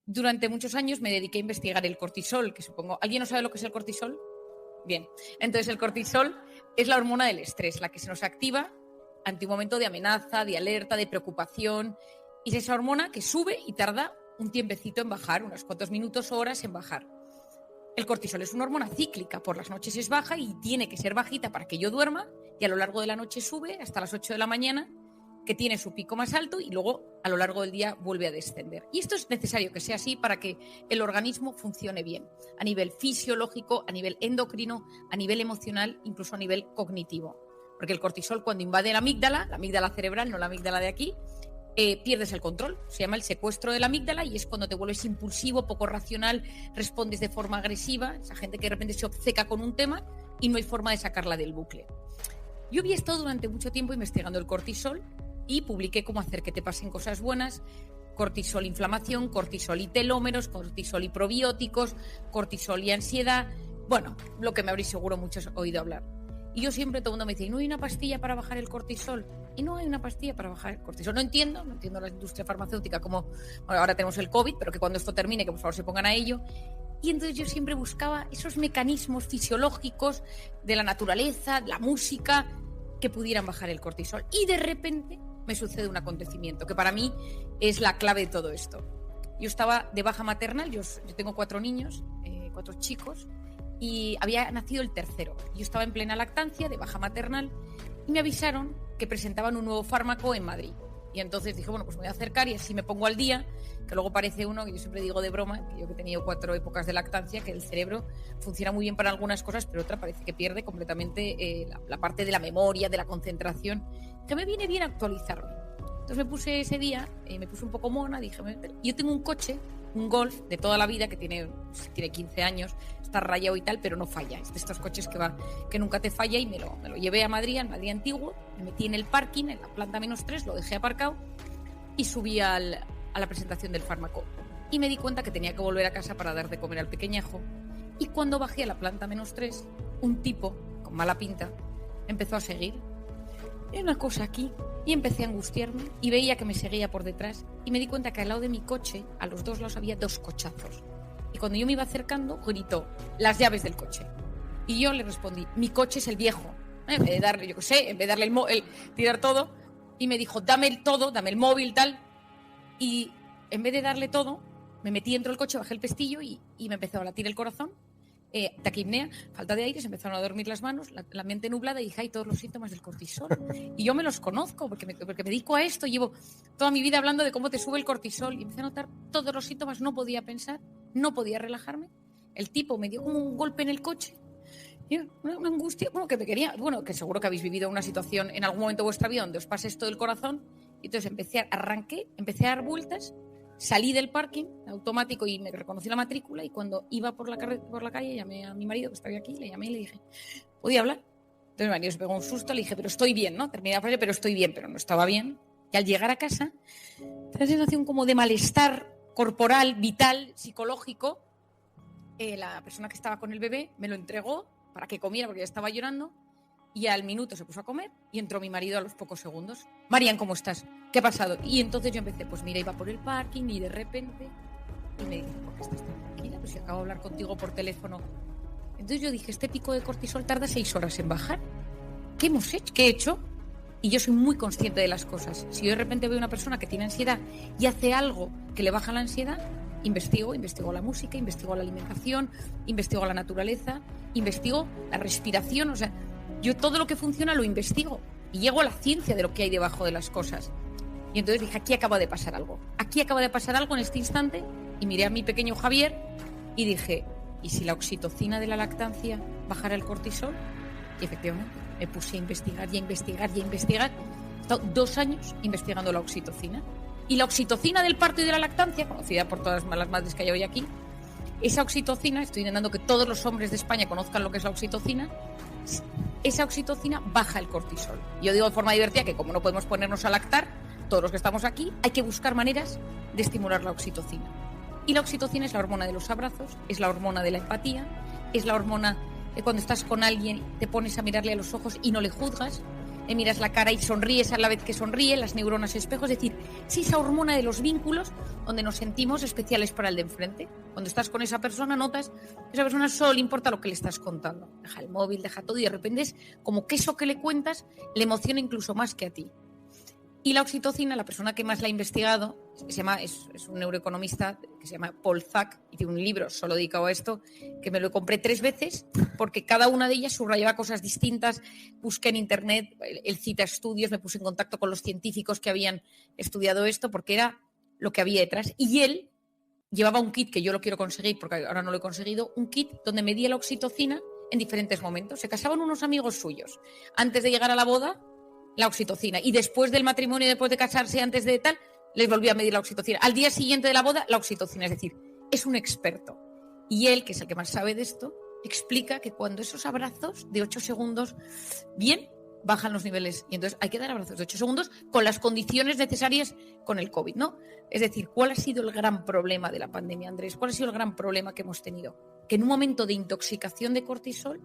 Durante muchos años me dediqué a investigar el cortisol, que supongo... ¿Alguien no sabe lo que es el cortisol? Bien. Entonces, el cortisol es la hormona del estrés, la que se nos activa ante un momento de amenaza, de alerta, de preocupación. Y es esa hormona que sube y tarda un tiempecito en bajar, unos cuantos minutos o horas en bajar. El cortisol es una hormona cíclica, por las noches es baja y tiene que ser bajita para que yo duerma, y a lo largo de la noche sube hasta las 8 de la mañana, que tiene su pico más alto, y luego a lo largo del día vuelve a descender. Y esto es necesario que sea así para que el organismo funcione bien, a nivel fisiológico, a nivel endocrino, a nivel emocional, incluso a nivel cognitivo. Porque el cortisol, cuando invade la amígdala cerebral, no la amígdala de aquí, pierdes el control. Se llama el secuestro de la amígdala y es cuando te vuelves impulsivo, poco racional, respondes de forma agresiva, esa gente que de repente se obceca con un tema y no hay forma de sacarla del bucle. Yo había estado durante mucho tiempo investigando el cortisol y publiqué cómo hacer que te pasen cosas buenas, cortisol inflamación, cortisol y telómeros, cortisol y probióticos, cortisol y ansiedad, bueno, lo que me habréis seguro muchos oído hablar. Y yo siempre, todo el mundo me dice, ¿y no hay una pastilla para bajar el cortisol? Y no hay una pastilla para bajar el cortisol. No entiendo la industria farmacéutica como, bueno, ahora tenemos el COVID, pero que cuando esto termine, que por favor se pongan a ello. Y entonces yo siempre buscaba esos mecanismos fisiológicos de la naturaleza, de la música, que pudieran bajar el cortisol. Y de repente me sucede un acontecimiento que para mí es la clave de todo esto. Yo estaba de baja maternal, yo tengo 4 niños, 4 chicos, y había nacido el tercero. Yo estaba en plena lactancia, de baja maternal, y me avisaron que presentaban un nuevo fármaco en Madrid. Y entonces dije, bueno, pues me voy a acercar y así me pongo al día, que luego parece uno, que yo siempre digo de broma, que yo que he tenido 4 épocas de lactancia, que el cerebro funciona muy bien para algunas cosas, pero otra parece que pierde completamente la parte de la memoria, de la concentración, que me viene bien actualizarme. Entonces me puse ese día, me puse un poco mona, dije, yo tengo un coche, un Golf de toda la vida, que tiene 15 años, está rayado y tal, pero no falla. Es de estos coches que nunca te falla, y me lo llevé a Madrid, al Madrid antiguo, me metí en el parking, en la planta -3, lo dejé aparcado y subí a la presentación del fármaco. Y me di cuenta que tenía que volver a casa para dar de comer al pequeñajo. Y cuando bajé a la planta -3, un tipo con mala pinta empezó a seguir. Hay una cosa aquí. Y empecé a angustiarme y veía que me seguía por detrás y me di cuenta que al lado de mi coche, a los 2 lados, había 2 cochazos. Y cuando yo me iba acercando, gritó, las llaves del coche. Y yo le respondí, mi coche es el viejo. En vez de darle, yo qué sé, en vez de darle el tirar todo, y me dijo, dame el todo, dame el móvil, tal. Y en vez de darle todo, me metí dentro del coche, bajé el pestillo y me empezó a latir el corazón. Taquipnea, falta de aire, se empezaron a dormir las manos, la mente nublada, y dije, hay todos los síntomas del cortisol. Y yo me los conozco porque me dedico a esto, llevo toda mi vida hablando de cómo te sube el cortisol, y empecé a notar todos los síntomas, no podía pensar, no podía relajarme. El tipo me dio como un golpe en el coche, y una angustia, que me quería, que seguro que habéis vivido una situación en algún momento de vuestra vida donde os pase esto del corazón. Y entonces empecé a dar vueltas. Salí del parking automático y me reconocí la matrícula, y cuando iba por la calle llamé a mi marido, que estaba aquí, le llamé y le dije, ¿podía hablar? Entonces mi marido se pegó un susto, le dije, pero estoy bien, ¿no? Terminé la frase, pero estoy bien, pero no estaba bien. Y al llegar a casa, esa sensación como de malestar corporal, vital, psicológico, la persona que estaba con el bebé me lo entregó para que comiera porque ya estaba llorando, y al minuto se puso a comer y entró mi marido a los pocos segundos. Marian, ¿cómo estás? ¿Qué ha pasado? Y entonces yo empecé, pues mira, iba por el parking y de repente, y me dice, ¿por qué estás tan tranquila? Pues si acabo de hablar contigo por teléfono. Entonces yo dije, este pico de cortisol tarda 6 horas en bajar. ¿Qué hemos hecho? ¿Qué he hecho? Y yo soy muy consciente de las cosas. Si yo de repente veo una persona que tiene ansiedad y hace algo que le baja la ansiedad, investigo la música, investigo la alimentación, investigo la naturaleza, investigo la respiración, o sea, yo todo lo que funciona lo investigo y llego a la ciencia de lo que hay debajo de las cosas. Y entonces dije, aquí acaba de pasar algo. Aquí acaba de pasar algo en este instante. Y miré a mi pequeño Javier y dije, ¿y si la oxitocina de la lactancia bajara el cortisol? Y efectivamente me puse a investigar y a investigar y a investigar. He estado 2 años investigando la oxitocina. Y la oxitocina del parto y de la lactancia, conocida por todas las madres que hay hoy aquí, esa oxitocina, estoy intentando que todos los hombres de España conozcan lo que es la oxitocina, esa oxitocina baja el cortisol. Yo digo de forma divertida que como no podemos ponernos a lactar, todos los que estamos aquí, hay que buscar maneras de estimular la oxitocina. Y la oxitocina es la hormona de los abrazos, es la hormona de la empatía, es la hormona de cuando estás con alguien, te pones a mirarle a los ojos y no le juzgas, le miras la cara y sonríes a la vez que sonríe, las neuronas espejo, es decir, es esa hormona de los vínculos donde nos sentimos especiales para el de enfrente. Cuando estás con esa persona notas que a esa persona solo le importa lo que le estás contando. Deja el móvil, deja todo y de repente es como que eso que le cuentas le emociona incluso más que a ti. Y la oxitocina, la persona que más la ha investigado, es un neuroeconomista que se llama Paul Zak y tiene un libro solo dedicado a esto, que me lo compré 3 veces porque cada una de ellas subrayaba cosas distintas. Busqué en internet, él cita estudios, me puse en contacto con los científicos que habían estudiado esto porque era lo que había detrás. Y él llevaba un kit que yo lo quiero conseguir porque ahora no lo he conseguido, un kit donde medía la oxitocina en diferentes momentos. Se casaban unos amigos suyos. Antes de llegar a la boda, la oxitocina. Y después del matrimonio, después de casarse, antes de tal, les volvió a medir la oxitocina. Al día siguiente de la boda, la oxitocina. Es decir, es un experto. Y él, que es el que más sabe de esto, explica que cuando esos abrazos de 8 segundos, bien, bajan los niveles. Y entonces hay que dar abrazos de 8 segundos con las condiciones necesarias con el COVID, ¿no? Es decir, ¿cuál ha sido el gran problema de la pandemia, Andrés? ¿Cuál ha sido el gran problema que hemos tenido? Que en un momento de intoxicación de cortisol,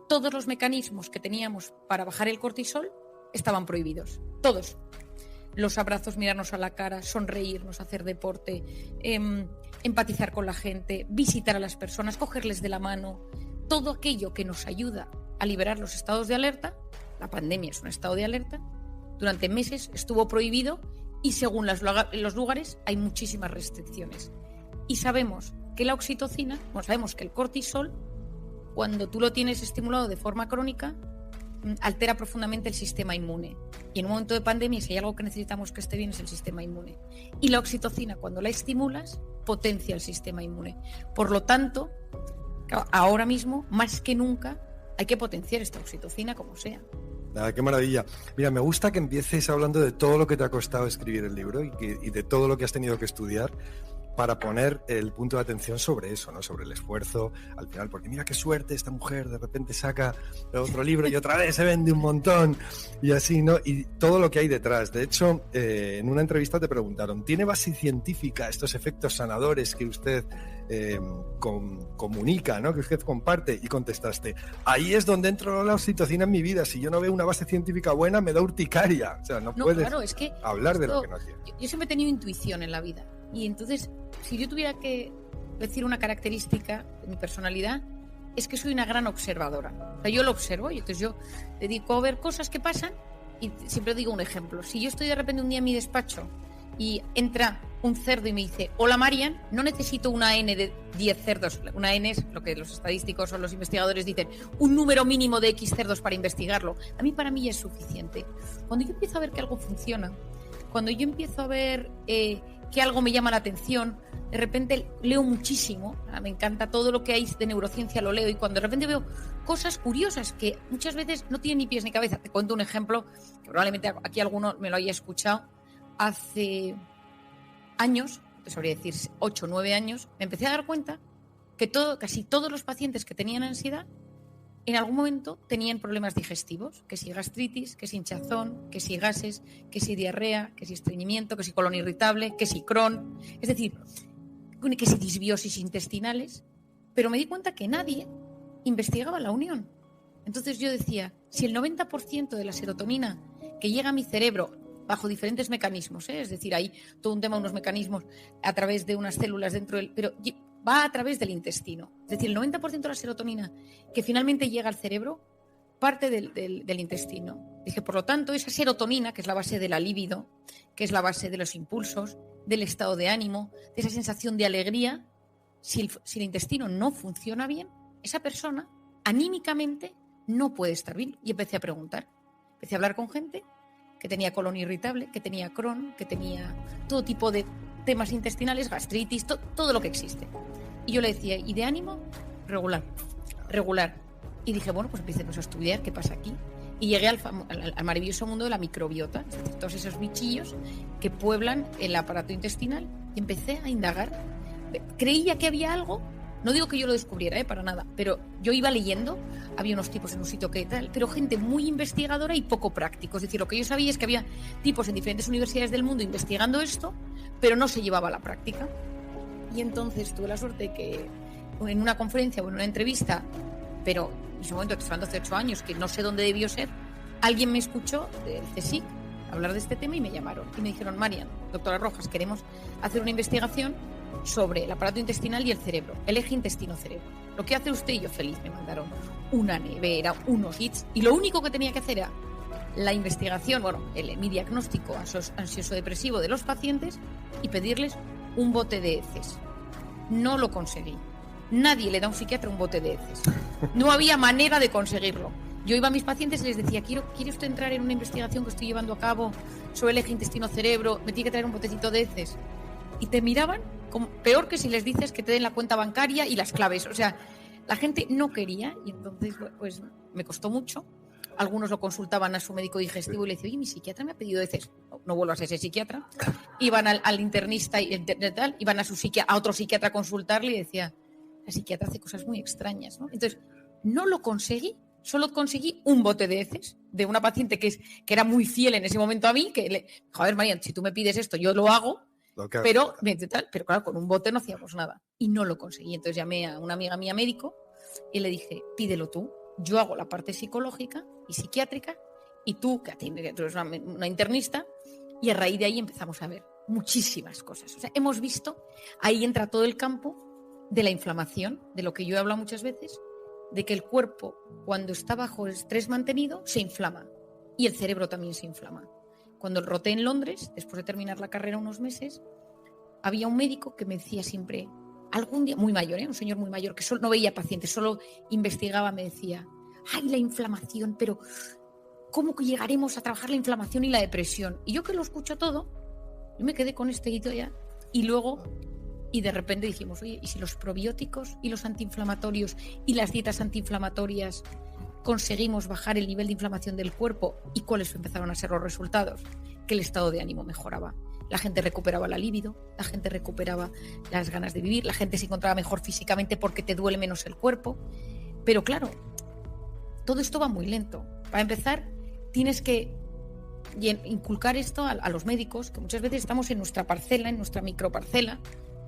todos los mecanismos que teníamos para bajar el cortisol estaban prohibidos, todos. Los abrazos, mirarnos a la cara, sonreírnos, hacer deporte, empatizar con la gente, visitar a las personas, cogerles de la mano, todo aquello que nos ayuda a liberar los estados de alerta. La pandemia es un estado de alerta. Durante meses estuvo prohibido y según los lugares hay muchísimas restricciones. Y sabemos que la oxitocina, sabemos que el cortisol, cuando tú lo tienes estimulado de forma crónica, altera profundamente el sistema inmune. Y en un momento de pandemia, si hay algo que necesitamos que esté bien, es el sistema inmune. Y la oxitocina, cuando la estimulas, potencia el sistema inmune. Por lo tanto, ahora mismo, más que nunca, hay que potenciar esta oxitocina como sea. Nada, qué maravilla. Mira, me gusta que empieces hablando de todo lo que te ha costado escribir el libro y de todo lo que has tenido que estudiar para poner el punto de atención sobre eso, ¿no? Sobre el esfuerzo al final, porque mira qué suerte, esta mujer de repente saca otro libro y otra vez se vende un montón y así, ¿no? Y todo lo que hay detrás. De hecho, en una entrevista te preguntaron, ¿tiene base científica estos efectos sanadores que usted comunica, ¿no? Que usted comparte? Y contestaste, ahí es donde entró la oxitocina en mi vida. Si yo no veo una base científica buena, me da urticaria. O sea, no puedes claro, es que hablar de lo que no tienes. Yo siempre he tenido intuición en la vida. Y entonces, si yo tuviera que decir una característica de mi personalidad, es que soy una gran observadora. O sea, yo lo observo y entonces yo dedico a ver cosas que pasan y siempre digo un ejemplo. Si yo estoy de repente un día en mi despacho y entra un cerdo y me dice, hola Marian, no necesito una N de 10 cerdos. Una N es lo que los estadísticos o los investigadores dicen, un número mínimo de X cerdos para investigarlo. Para mí ya es suficiente. Cuando yo empiezo a ver que algo funciona, cuando yo empiezo a ver que algo me llama la atención, de repente leo muchísimo, me encanta todo lo que hay de neurociencia, lo leo, y cuando de repente veo cosas curiosas que muchas veces no tienen ni pies ni cabeza. Te cuento un ejemplo, que probablemente aquí alguno me lo haya escuchado. Hace años, te sabría decir 8 o 9 años, me empecé a dar cuenta que casi todos los pacientes que tenían ansiedad en algún momento tenían problemas digestivos, que si gastritis, que si hinchazón, que si gases, que si diarrea, que si estreñimiento, que si colon irritable, que si Crohn, es decir, que si disbiosis intestinales, pero me di cuenta que nadie investigaba la unión. Entonces yo decía, si el 90% de la serotonina que llega a mi cerebro bajo diferentes mecanismos, es decir, hay todo un tema, unos mecanismos a través de unas células dentro del... pero va a través del intestino. Es decir, el 90% de la serotonina que finalmente llega al cerebro parte del intestino. Dije, por lo tanto, esa serotonina, que es la base de la libido, que es la base de los impulsos, del estado de ánimo, de esa sensación de alegría, si el intestino no funciona bien, esa persona anímicamente no puede estar bien. Y empecé a preguntar. Empecé a hablar con gente que tenía colon irritable, que tenía Crohn, que tenía todo tipo de temas intestinales, gastritis, todo lo que existe. Y yo le decía, ¿y de ánimo? Regular. Y dije, bueno, pues empecemos a estudiar qué pasa aquí. Y llegué al maravilloso mundo de la microbiota, es decir, todos esos bichillos que pueblan el aparato intestinal. Y empecé a indagar. Creía que había algo, no digo que yo lo descubriera, para nada, pero yo iba leyendo, había unos tipos en un sitio que tal, pero gente muy investigadora y poco práctico. Es decir, lo que yo sabía es que había tipos en diferentes universidades del mundo investigando esto, pero no se llevaba a la práctica. Y entonces tuve la suerte que en una conferencia o en una entrevista, pero en ese momento, estoy hablando hace 8 años, que no sé dónde debió ser, alguien me escuchó del CSIC hablar de este tema y me llamaron y me dijeron: Marian, doctora Rojas, queremos hacer una investigación sobre el aparato intestinal y el cerebro, el eje intestino-cerebro. Lo que hace usted. Y yo feliz, me mandaron una nevera, unos kits, y lo único que tenía que hacer era la investigación, mi diagnóstico ansioso-depresivo de los pacientes y pedirles un bote de heces. No lo conseguí. Nadie le da a un psiquiatra un bote de heces. No había manera de conseguirlo. Yo iba a mis pacientes y les decía: ¿quiere usted entrar en una investigación que estoy llevando a cabo sobre el eje intestino-cerebro? Me tiene que traer un botecito de heces. Y te miraban como, peor que si les dices que te den la cuenta bancaria y las claves. O sea, la gente no quería, y entonces pues me costó mucho. Algunos lo consultaban a su médico digestivo y le decían: oye, mi psiquiatra me ha pedido heces. No vuelvas a ese psiquiatra. Iban al internista y tal, iban a otro psiquiatra a consultarle y decía: la psiquiatra hace cosas muy extrañas, ¿no? Entonces, no lo conseguí. Solo conseguí un bote de heces de una paciente que era muy fiel en ese momento a mí, joder, Marian, si tú me pides esto, yo lo hago, pero claro, con un bote no hacíamos nada. Y no lo conseguí. Entonces llamé a una amiga mía médico y le dije: pídelo tú, yo hago la parte psicológica y psiquiátrica, y tú eres una internista, y a raíz de ahí empezamos a ver muchísimas cosas. O sea, hemos visto, ahí entra todo el campo de la inflamación, de lo que yo he hablado muchas veces, de que el cuerpo, cuando está bajo estrés mantenido, se inflama, y el cerebro también se inflama. Cuando roté en Londres, después de terminar la carrera unos meses, había un médico que me decía siempre, algún día, muy mayor, un señor muy mayor, que solo, no veía pacientes, solo investigaba, me decía: ¡ay, la inflamación! Pero ¿cómo llegaremos a trabajar la inflamación y la depresión? Y yo, que lo escucho todo, yo me quedé con este hito ya, y de repente dijimos: oye, ¿y si los probióticos y los antiinflamatorios y las dietas antiinflamatorias conseguimos bajar el nivel de inflamación del cuerpo? ¿Y cuáles empezaron a ser los resultados? Que el estado de ánimo mejoraba. La gente recuperaba la libido, la gente recuperaba las ganas de vivir, la gente se encontraba mejor físicamente porque te duele menos el cuerpo. Pero claro, todo esto va muy lento. Para empezar, tienes que inculcar esto a los médicos, que muchas veces estamos en nuestra parcela, en nuestra microparcela.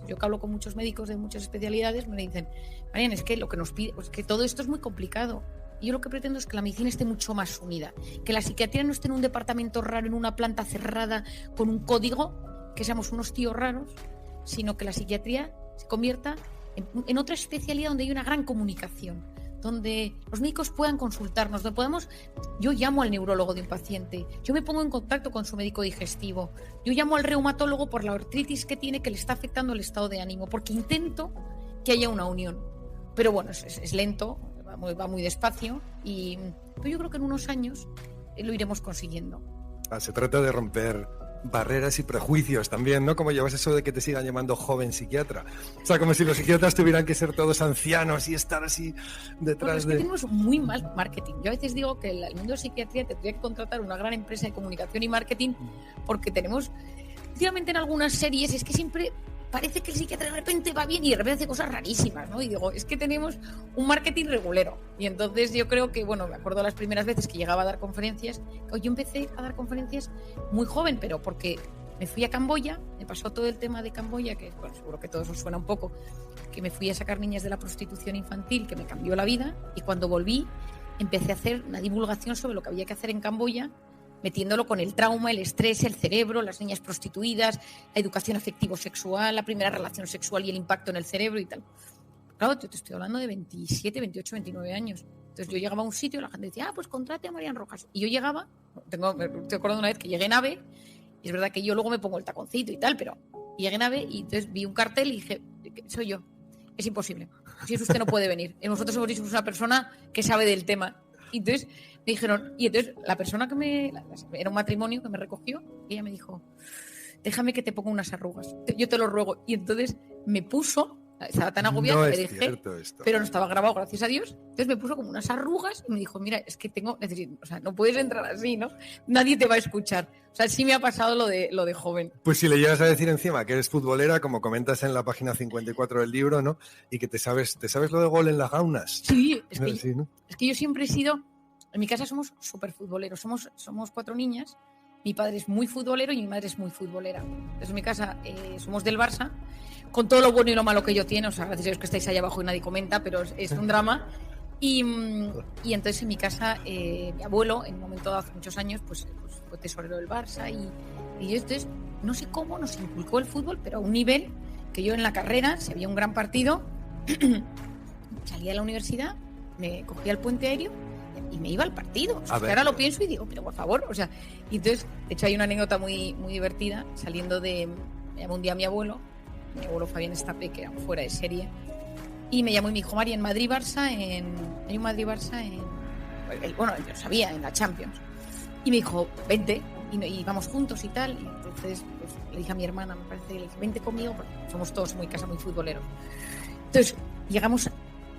Yo que hablo con muchos médicos de muchas especialidades, me dicen: Marian, es que lo que nos pide, pues que todo esto es muy complicado. Y yo lo que pretendo es que la medicina esté mucho más unida, que la psiquiatría no esté en un departamento raro, en una planta cerrada, con un código, que seamos unos tíos raros, sino que la psiquiatría se convierta en otra especialidad donde hay una gran comunicación, donde los médicos puedan consultarnos, donde podamos. Yo llamo al neurólogo de un paciente, yo me pongo en contacto con su médico digestivo, yo llamo al reumatólogo por la artritis que tiene, que le está afectando el estado de ánimo, porque intento que haya una unión. Pero bueno, es lento, va muy despacio, pero yo creo que en unos años lo iremos consiguiendo. Se trata de romper barreras y prejuicios también, ¿no? Como llevas eso de que te sigan llamando joven psiquiatra. O sea, como si los psiquiatras tuvieran que ser todos ancianos y estar así detrás de... Tenemos muy mal marketing. Yo a veces digo que el mundo de psiquiatría tendría que contratar una gran empresa de comunicación y marketing, porque tenemos, últimamente en algunas series, es que siempre parece que el psiquiatra de repente va bien y de repente hace cosas rarísimas, ¿no? Y digo, es que tenemos un marketing regulero. Y entonces yo creo que, bueno, me acuerdo las primeras veces que llegaba a dar conferencias. Yo empecé a dar conferencias muy joven, pero porque me fui a Camboya, me pasó todo el tema de Camboya, que bueno, seguro que a todos os suena un poco, que me fui a sacar niñas de la prostitución infantil, que me cambió la vida, y cuando volví empecé a hacer una divulgación sobre lo que había que hacer en Camboya, metiéndolo con el trauma, el estrés, el cerebro, las niñas prostituidas, la educación afectivo-sexual, la primera relación sexual y el impacto en el cerebro y tal. Claro, te estoy hablando de 27, 28, 29 años. Entonces yo llegaba a un sitio y la gente decía: pues contrate a Marian Rojas. Y yo llegaba, me estoy acordando una vez que llegué en AVE, y es verdad que yo luego me pongo el taconcito y tal, pero llegué en AVE y entonces vi un cartel y dije: soy yo, es imposible. Si es usted no puede venir. Nosotros somos una persona que sabe del tema. Y entonces me dijeron, y entonces la persona era un matrimonio que me recogió, y ella me dijo: déjame que te ponga unas arrugas, yo te lo ruego. Y entonces me puso, estaba tan agobiada que le dije, pero no estaba grabado, gracias a Dios. Entonces me puso como unas arrugas y me dijo: mira, es que o sea, no puedes entrar así, ¿no? Nadie te va a escuchar. O sea, sí me ha pasado lo de joven. Pues si le llegas a decir encima que eres futbolera, como comentas en la página 54 del libro, ¿no? Y que te sabes lo de gol en las gaunas. Sí, es que yo siempre he sido... En mi casa somos súper futboleros, somos 4 niñas, mi padre es muy futbolero y mi madre es muy futbolera. Entonces en mi casa somos del Barça, con todo lo bueno y lo malo que ello tiene, o sea, gracias a Dios que estáis ahí abajo y nadie comenta, pero es un drama. Y entonces en mi casa, mi abuelo, en un momento dado, hace muchos años, pues fue tesorero del Barça y yo entonces, no sé cómo nos inculcó el fútbol, pero a un nivel que yo en la carrera, si había un gran partido, salía de la universidad, me cogía el puente aéreo y me iba al partido. O sea, que ahora lo pienso y digo, pero por favor, o sea, y entonces, de hecho hay una anécdota muy, muy divertida, me llamó un día mi abuelo Fabián Estapé, que era fuera de serie, y me llamó y me dijo, Mari, en Madrid-Barça, hay un Madrid-Barça bueno, yo sabía, en la Champions. Y me dijo, vente, y vamos juntos y tal. Y entonces pues, le dije a mi hermana, me parece, le dije, vente conmigo, porque somos todos muy futboleros. Entonces llegamos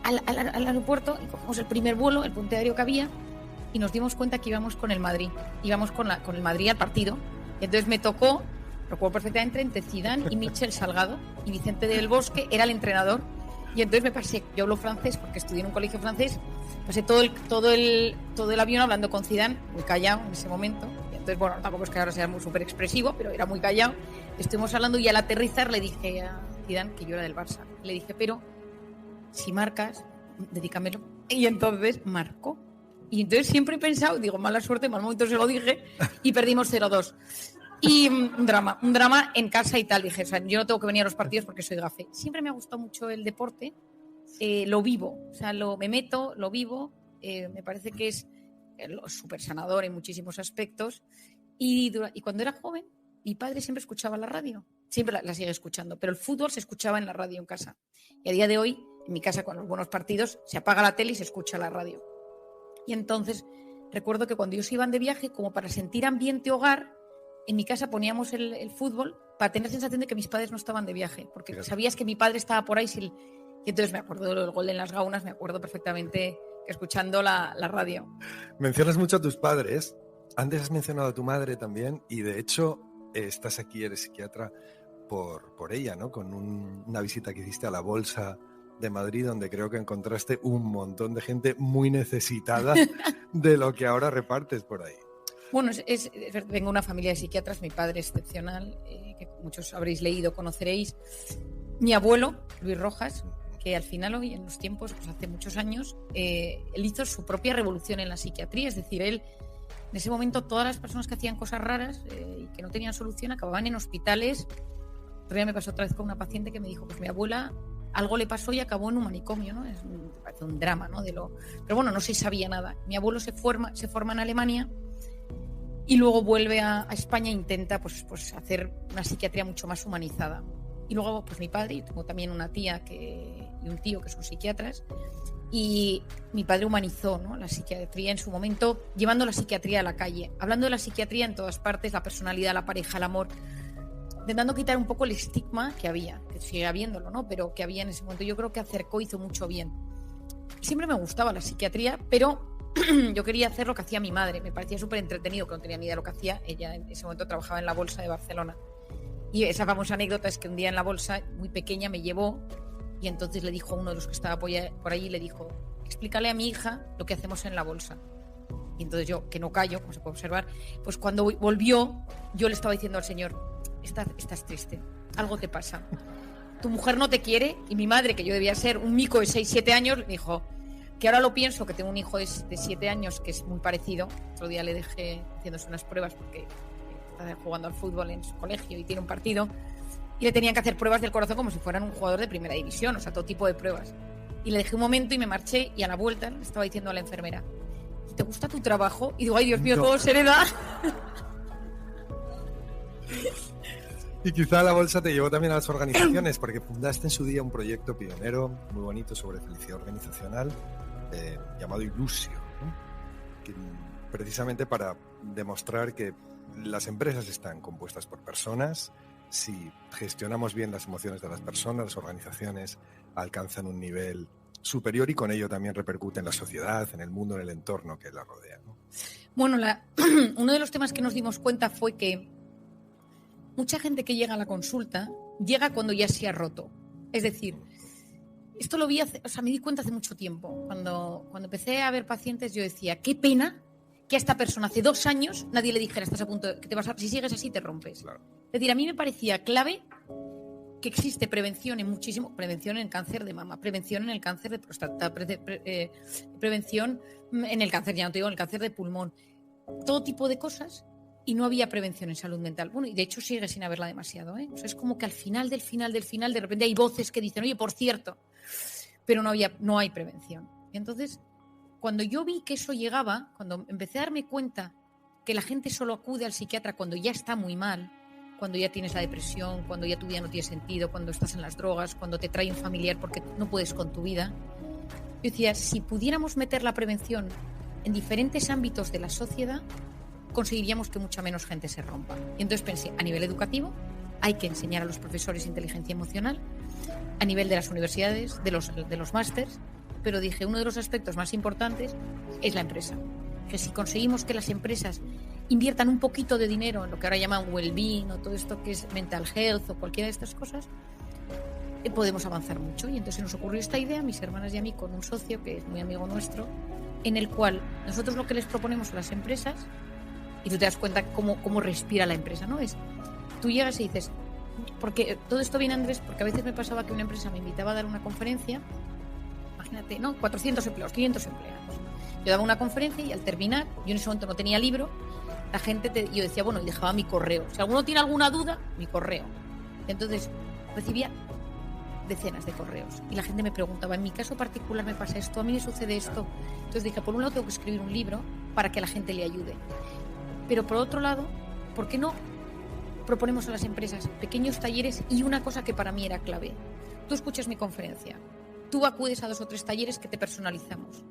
al aeropuerto y cogemos el primer vuelo, el puente aéreo que había, y nos dimos cuenta que íbamos con el Madrid. Íbamos con el Madrid al partido. Y entonces me tocó, recuerdo perfectamente, entre Zidane y Michel Salgado, y Vicente del Bosque era el entrenador. Y entonces me pasé, yo hablo francés porque estudié en un colegio francés, pasé todo el avión hablando con Zidane, muy callado en ese momento. Y entonces, bueno, tampoco es que ahora sea muy súper expresivo, pero era muy callado. Estuvimos hablando y al aterrizar le dije a Zidane que yo era del Barça. Le dije, pero si marcas, dedícamelo. Y entonces marcó. Y entonces siempre he pensado, digo, mala suerte, mal momento se lo dije, y perdimos 0-2. Y un drama en casa y tal. Dije, o sea, yo no tengo que venir a los partidos porque soy gafe. Siempre me ha gustado mucho el deporte, lo vivo, o sea, me meto, lo vivo, me parece que es súper sanador en muchísimos aspectos. Y cuando era joven, mi padre siempre escuchaba la radio, siempre la sigue escuchando, pero el fútbol se escuchaba en la radio en casa. Y a día de hoy, en mi casa, con los buenos partidos, se apaga la tele y se escucha la radio. Y entonces, recuerdo que cuando ellos iban de viaje, como para sentir ambiente hogar, en mi casa poníamos el fútbol para tener sensación de que mis padres no estaban de viaje, porque sabías que mi padre estaba por ahí. Y entonces me acuerdo del gol en las Gaunas, me acuerdo perfectamente que escuchando la radio. Mencionas mucho a tus padres, antes has mencionado a tu madre también, y de hecho estás aquí, eres psiquiatra por ella, ¿no? Con una visita que hiciste a la Bolsa de Madrid, donde creo que encontraste un montón de gente muy necesitada de lo que ahora repartes por ahí. Bueno, vengo de una familia de psiquiatras, mi padre excepcional, que muchos habréis leído, conoceréis. Mi abuelo, Luis Rojas, que al final hoy, en los tiempos, pues hace muchos años, él hizo su propia revolución en la psiquiatría. Es decir, él, en ese momento, todas las personas que hacían cosas raras y que no tenían solución acababan en hospitales. Otro día me pasó otra vez con una paciente que me dijo, pues mi abuela algo le pasó y acabó en un manicomio, ¿no? Parece un drama, ¿no? Pero bueno, no se sabía nada. Mi abuelo se forma en Alemania y luego vuelve a España e intenta pues hacer una psiquiatría mucho más humanizada. Y luego pues mi padre, y tengo también una tía y un tío que son psiquiatras, y mi padre humanizó, ¿no?, la psiquiatría en su momento, llevando la psiquiatría a la calle, hablando de la psiquiatría en todas partes, la personalidad, la pareja, el amor, intentando quitar un poco el estigma que había, que sigue habiéndolo, ¿no?, pero que había en ese momento. Yo creo que hizo mucho bien. Siempre me gustaba la psiquiatría, pero yo quería hacer lo que hacía mi madre. Me parecía súper entretenido, que no tenía ni idea de lo que hacía. Ella en ese momento trabajaba en la Bolsa de Barcelona. Y esa famosa anécdota es que un día en la Bolsa, muy pequeña, me llevó y entonces le dijo a uno de los que estaba por allí, le dijo, explícale a mi hija lo que hacemos en la Bolsa. Y entonces yo, que no callo, como se puede observar, pues cuando volvió, yo le estaba diciendo al señor, estás triste, algo te pasa. Tu mujer no te quiere. Y mi madre, que yo debía ser un mico de 6-7 años, me dijo, que ahora lo pienso, que tengo un hijo de 7 años que es muy parecido. Otro día le dejé haciéndose unas pruebas porque está jugando al fútbol en su colegio y tiene un partido, y le tenían que hacer pruebas del corazón como si fueran un jugador de primera división, o sea, todo tipo de pruebas. Y le dejé un momento y me marché, y a la vuelta le estaba diciendo a la enfermera, ¿te gusta tu trabajo? Y digo, ay, Dios mío, no. Todo se hereda. Y quizá la Bolsa te llevó también a las organizaciones, porque fundaste en su día un proyecto pionero muy bonito sobre felicidad organizacional llamado Ilusio, ¿no?, que, precisamente para demostrar que las empresas están compuestas por personas. Si gestionamos bien las emociones de las personas, las organizaciones alcanzan un nivel superior y con ello también repercute en la sociedad, en el mundo, en el entorno que la rodea, ¿no? Bueno, uno de los temas que nos dimos cuenta fue que mucha gente que llega a la consulta llega cuando ya se ha roto. Es decir, esto lo vi me di cuenta hace mucho tiempo. Cuando empecé a ver pacientes, yo decía, qué pena que a esta persona hace 2 años nadie le dijera, estás a punto de que si sigues así te rompes. Claro. Es decir, a mí me parecía clave que existe prevención prevención en cáncer de mama, prevención en el cáncer de próstata, prevención en el cáncer, ya no te digo, en el cáncer de pulmón, todo tipo de cosas, y no había prevención en salud mental. Bueno, y de hecho sigue sin haberla demasiado, ¿eh? O sea, es como que al final del final, de repente hay voces que dicen, oye, por cierto, pero no hay prevención. Y entonces, cuando yo vi que eso llegaba, cuando empecé a darme cuenta que la gente solo acude al psiquiatra cuando ya está muy mal, cuando ya tienes la depresión, cuando ya tu vida no tiene sentido, cuando estás en las drogas, cuando te trae un familiar porque no puedes con tu vida, yo decía, si pudiéramos meter la prevención en diferentes ámbitos de la sociedad, conseguiríamos que mucha menos gente se rompa. Y entonces pensé, a nivel educativo, hay que enseñar a los profesores inteligencia emocional, a nivel de las universidades, de los másters, pero dije, uno de los aspectos más importantes es la empresa. Que si conseguimos que las empresas inviertan un poquito de dinero en lo que ahora llaman well-being o todo esto que es mental health o cualquiera de estas cosas, podemos avanzar mucho. Y entonces nos ocurrió esta idea, mis hermanas y a mí, con un socio que es muy amigo nuestro, en el cual nosotros lo que les proponemos a las empresas, y tú te das cuenta cómo respira la empresa, ¿no? Es, tú llegas y dices, porque todo esto viene, Andrés, porque a veces me pasaba que una empresa me invitaba a dar una conferencia, imagínate, ¿no? 400 empleados, 500 empleados. Yo daba una conferencia y al terminar, yo en ese momento no tenía libro, la gente, yo decía, bueno, y dejaba mi correo. Si alguno tiene alguna duda, mi correo. Entonces, recibía decenas de correos y la gente me preguntaba, en mi caso particular me pasa esto, a mí me sucede esto. Entonces dije, por un lado tengo que escribir un libro para que la gente le ayude. Pero por otro lado, ¿por qué no proponemos a las empresas pequeños talleres? Y una cosa que para mí era clave. Tú escuchas mi conferencia, tú acudes a 2 o 3 talleres que te personalizamos.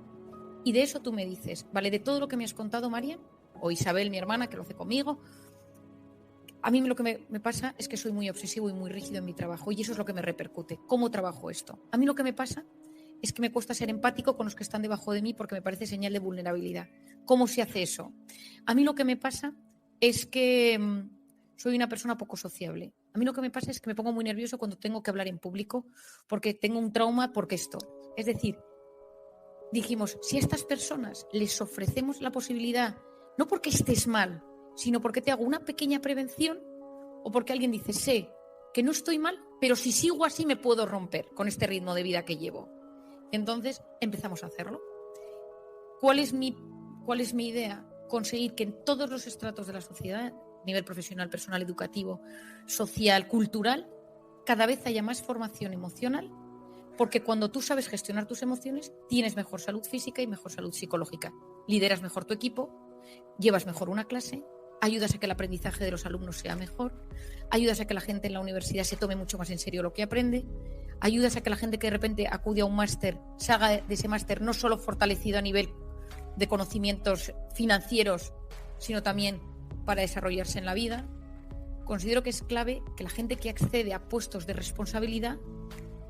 Y de eso tú me dices, vale, de todo lo que me has contado, Marian, o Isabel, mi hermana, que lo hace conmigo, a mí lo que me pasa es que soy muy obsesivo y muy rígido en mi trabajo y eso es lo que me repercute. ¿Cómo trabajo esto? A mí lo que me pasa es que me cuesta ser empático con los que están debajo de mí porque me parece señal de vulnerabilidad. ¿Cómo se hace eso? A mí lo que me pasa es que soy una persona poco sociable. A mí lo que me pasa es que me pongo muy nervioso cuando tengo que hablar en público porque tengo un trauma porque esto. Es decir, dijimos, si a estas personas les ofrecemos la posibilidad, no porque estés mal, sino porque te hago una pequeña prevención o porque alguien dice, sé que no estoy mal, pero si sigo así me puedo romper con este ritmo de vida que llevo. Entonces empezamos a hacerlo. ¿Cuál es mi idea? Conseguir que en todos los estratos de la sociedad, nivel profesional, personal, educativo, social, cultural, cada vez haya más formación emocional, porque cuando tú sabes gestionar tus emociones, tienes mejor salud física y mejor salud psicológica. Lideras mejor tu equipo, llevas mejor una clase, ayudas a que el aprendizaje de los alumnos sea mejor, ayudas a que la gente en la universidad se tome mucho más en serio lo que aprende, ayudas a que la gente que de repente acude a un máster se haga de ese máster no solo fortalecido a nivel de conocimientos financieros, sino también para desarrollarse en la vida. Considero que es clave que la gente que accede a puestos de responsabilidad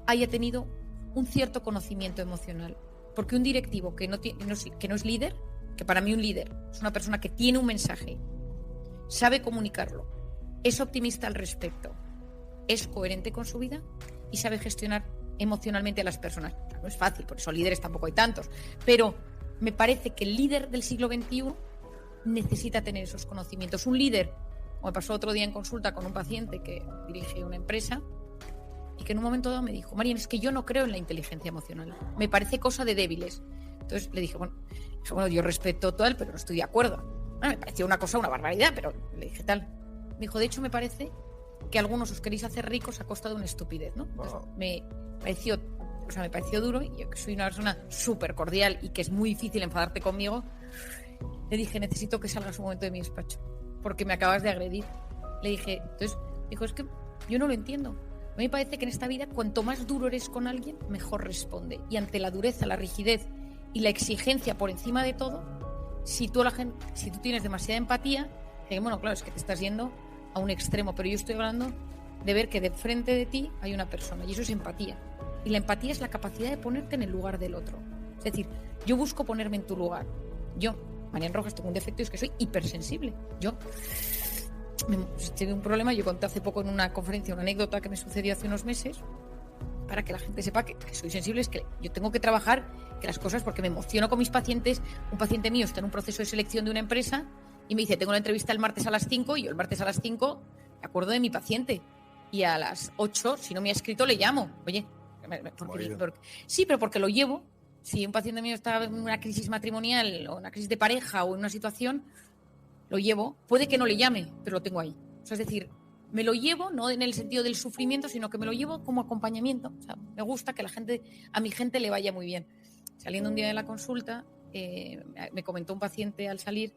haya tenido un cierto conocimiento emocional. Porque un directivo que no es líder, que para mí un líder es una persona que tiene un mensaje, sabe comunicarlo, es optimista al respecto, es coherente con su vida y sabe gestionar emocionalmente a las personas. No es fácil, por eso líderes tampoco hay tantos, pero me parece que el líder del siglo XXI necesita tener esos conocimientos. Un líder, como me pasó otro día en consulta con un paciente que dirige una empresa y que en un momento dado me dijo, Marian, es que yo no creo en la inteligencia emocional, me parece cosa de débiles. Entonces le dije, bueno, yo respeto todo, pero no estoy de acuerdo. Bueno, me pareció una barbaridad, pero le dije tal. Me dijo, de hecho me parece que algunos os queréis hacer ricos a costa de una estupidez, ¿no? Entonces, me pareció duro, y yo que soy una persona súper cordial y que es muy difícil enfadarte conmigo, le dije, necesito que salgas un momento de mi despacho, porque me acabas de agredir. Le dije, entonces, dijo, es que yo no lo entiendo. A mí me parece que en esta vida, cuanto más duro eres con alguien, mejor responde. Y ante la dureza, la rigidez y la exigencia por encima de todo, si tú tienes demasiada empatía, bueno, claro, es que te estás yendo a un extremo, pero yo estoy hablando de ver que de frente de ti hay una persona, y eso es empatía. Y la empatía es la capacidad de ponerte en el lugar del otro. Es decir, yo busco ponerme en tu lugar. Yo, Marian Rojas, tengo un defecto y es que soy hipersensible. Tuve un problema, yo conté hace poco en una conferencia una anécdota que me sucedió hace unos meses, para que la gente sepa que soy sensible, es que yo tengo que trabajar que las cosas, porque me emociono con mis pacientes. Un paciente mío está en un proceso de selección de una empresa y me dice, tengo la entrevista el martes a las 5, y yo el martes a las 5 me acuerdo de mi paciente. y a las 8, si no me ha escrito, le llamo. Oye, sí, pero porque lo llevo. Si un paciente mío está en una crisis matrimonial o una crisis de pareja o en una situación, lo llevo. Puede que no le llame, pero lo tengo ahí. O sea, es decir, me lo llevo, no en el sentido del sufrimiento, sino que me lo llevo como acompañamiento. O sea, me gusta que a mi gente le vaya muy bien. Saliendo un día de la consulta, me comentó un paciente al salir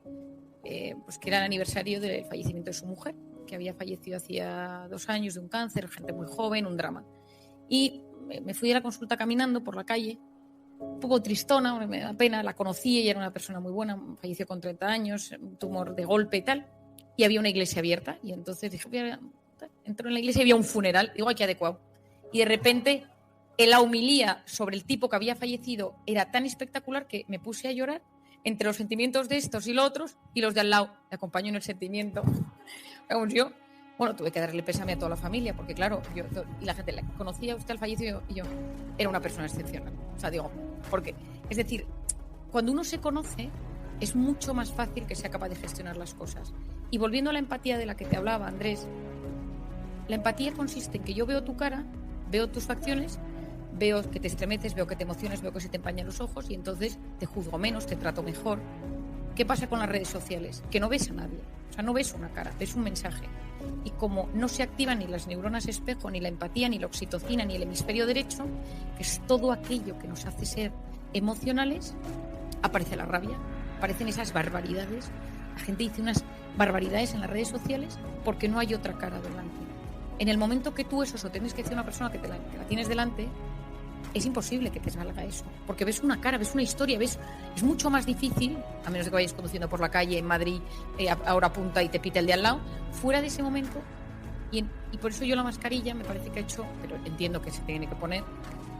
pues que era el aniversario del fallecimiento de su mujer, que había fallecido hacía 2 años de un cáncer, gente muy joven, un drama. Y me fui de la consulta caminando por la calle, un poco tristona, me da pena, la conocí, ella era una persona muy buena, falleció con 30 años, un tumor de golpe y tal, y había una iglesia abierta, y entonces dije, entró en la iglesia y había un funeral, digo, aquí adecuado, y de repente la homilía sobre el tipo que había fallecido era tan espectacular que me puse a llorar entre los sentimientos de estos y los otros, y los de al lado, me acompañó en el sentimiento, vamos, yo... Bueno, tuve que darle pésame a toda la familia, porque claro, y la gente la conocía, usted al fallecido, y yo era una persona excepcional. O sea, digo, porque, es decir, cuando uno se conoce, es mucho más fácil que sea capaz de gestionar las cosas. Y volviendo a la empatía de la que te hablaba, Andrés, la empatía consiste en que yo veo tu cara, veo tus facciones, veo que te estremeces, veo que te emocionas, veo que se te empañan los ojos, y entonces te juzgo menos, te trato mejor. ¿Qué pasa con las redes sociales? Que no ves a nadie. O sea, no ves una cara, ves un mensaje. Y como no se activan ni las neuronas espejo, ni la empatía, ni la oxitocina, ni el hemisferio derecho, que es todo aquello que nos hace ser emocionales, aparece la rabia, aparecen esas barbaridades. La gente dice unas barbaridades en las redes sociales porque no hay otra cara delante. En el momento que tú eso tienes que decir a una persona que la tienes delante, es imposible que te salga eso, porque ves una cara, ves una historia, es mucho más difícil, a menos de que vayas conduciendo por la calle en Madrid a hora punta y te pite el de al lado, fuera de ese momento, y por eso yo la mascarilla me parece que ha hecho, pero entiendo que se tiene que poner,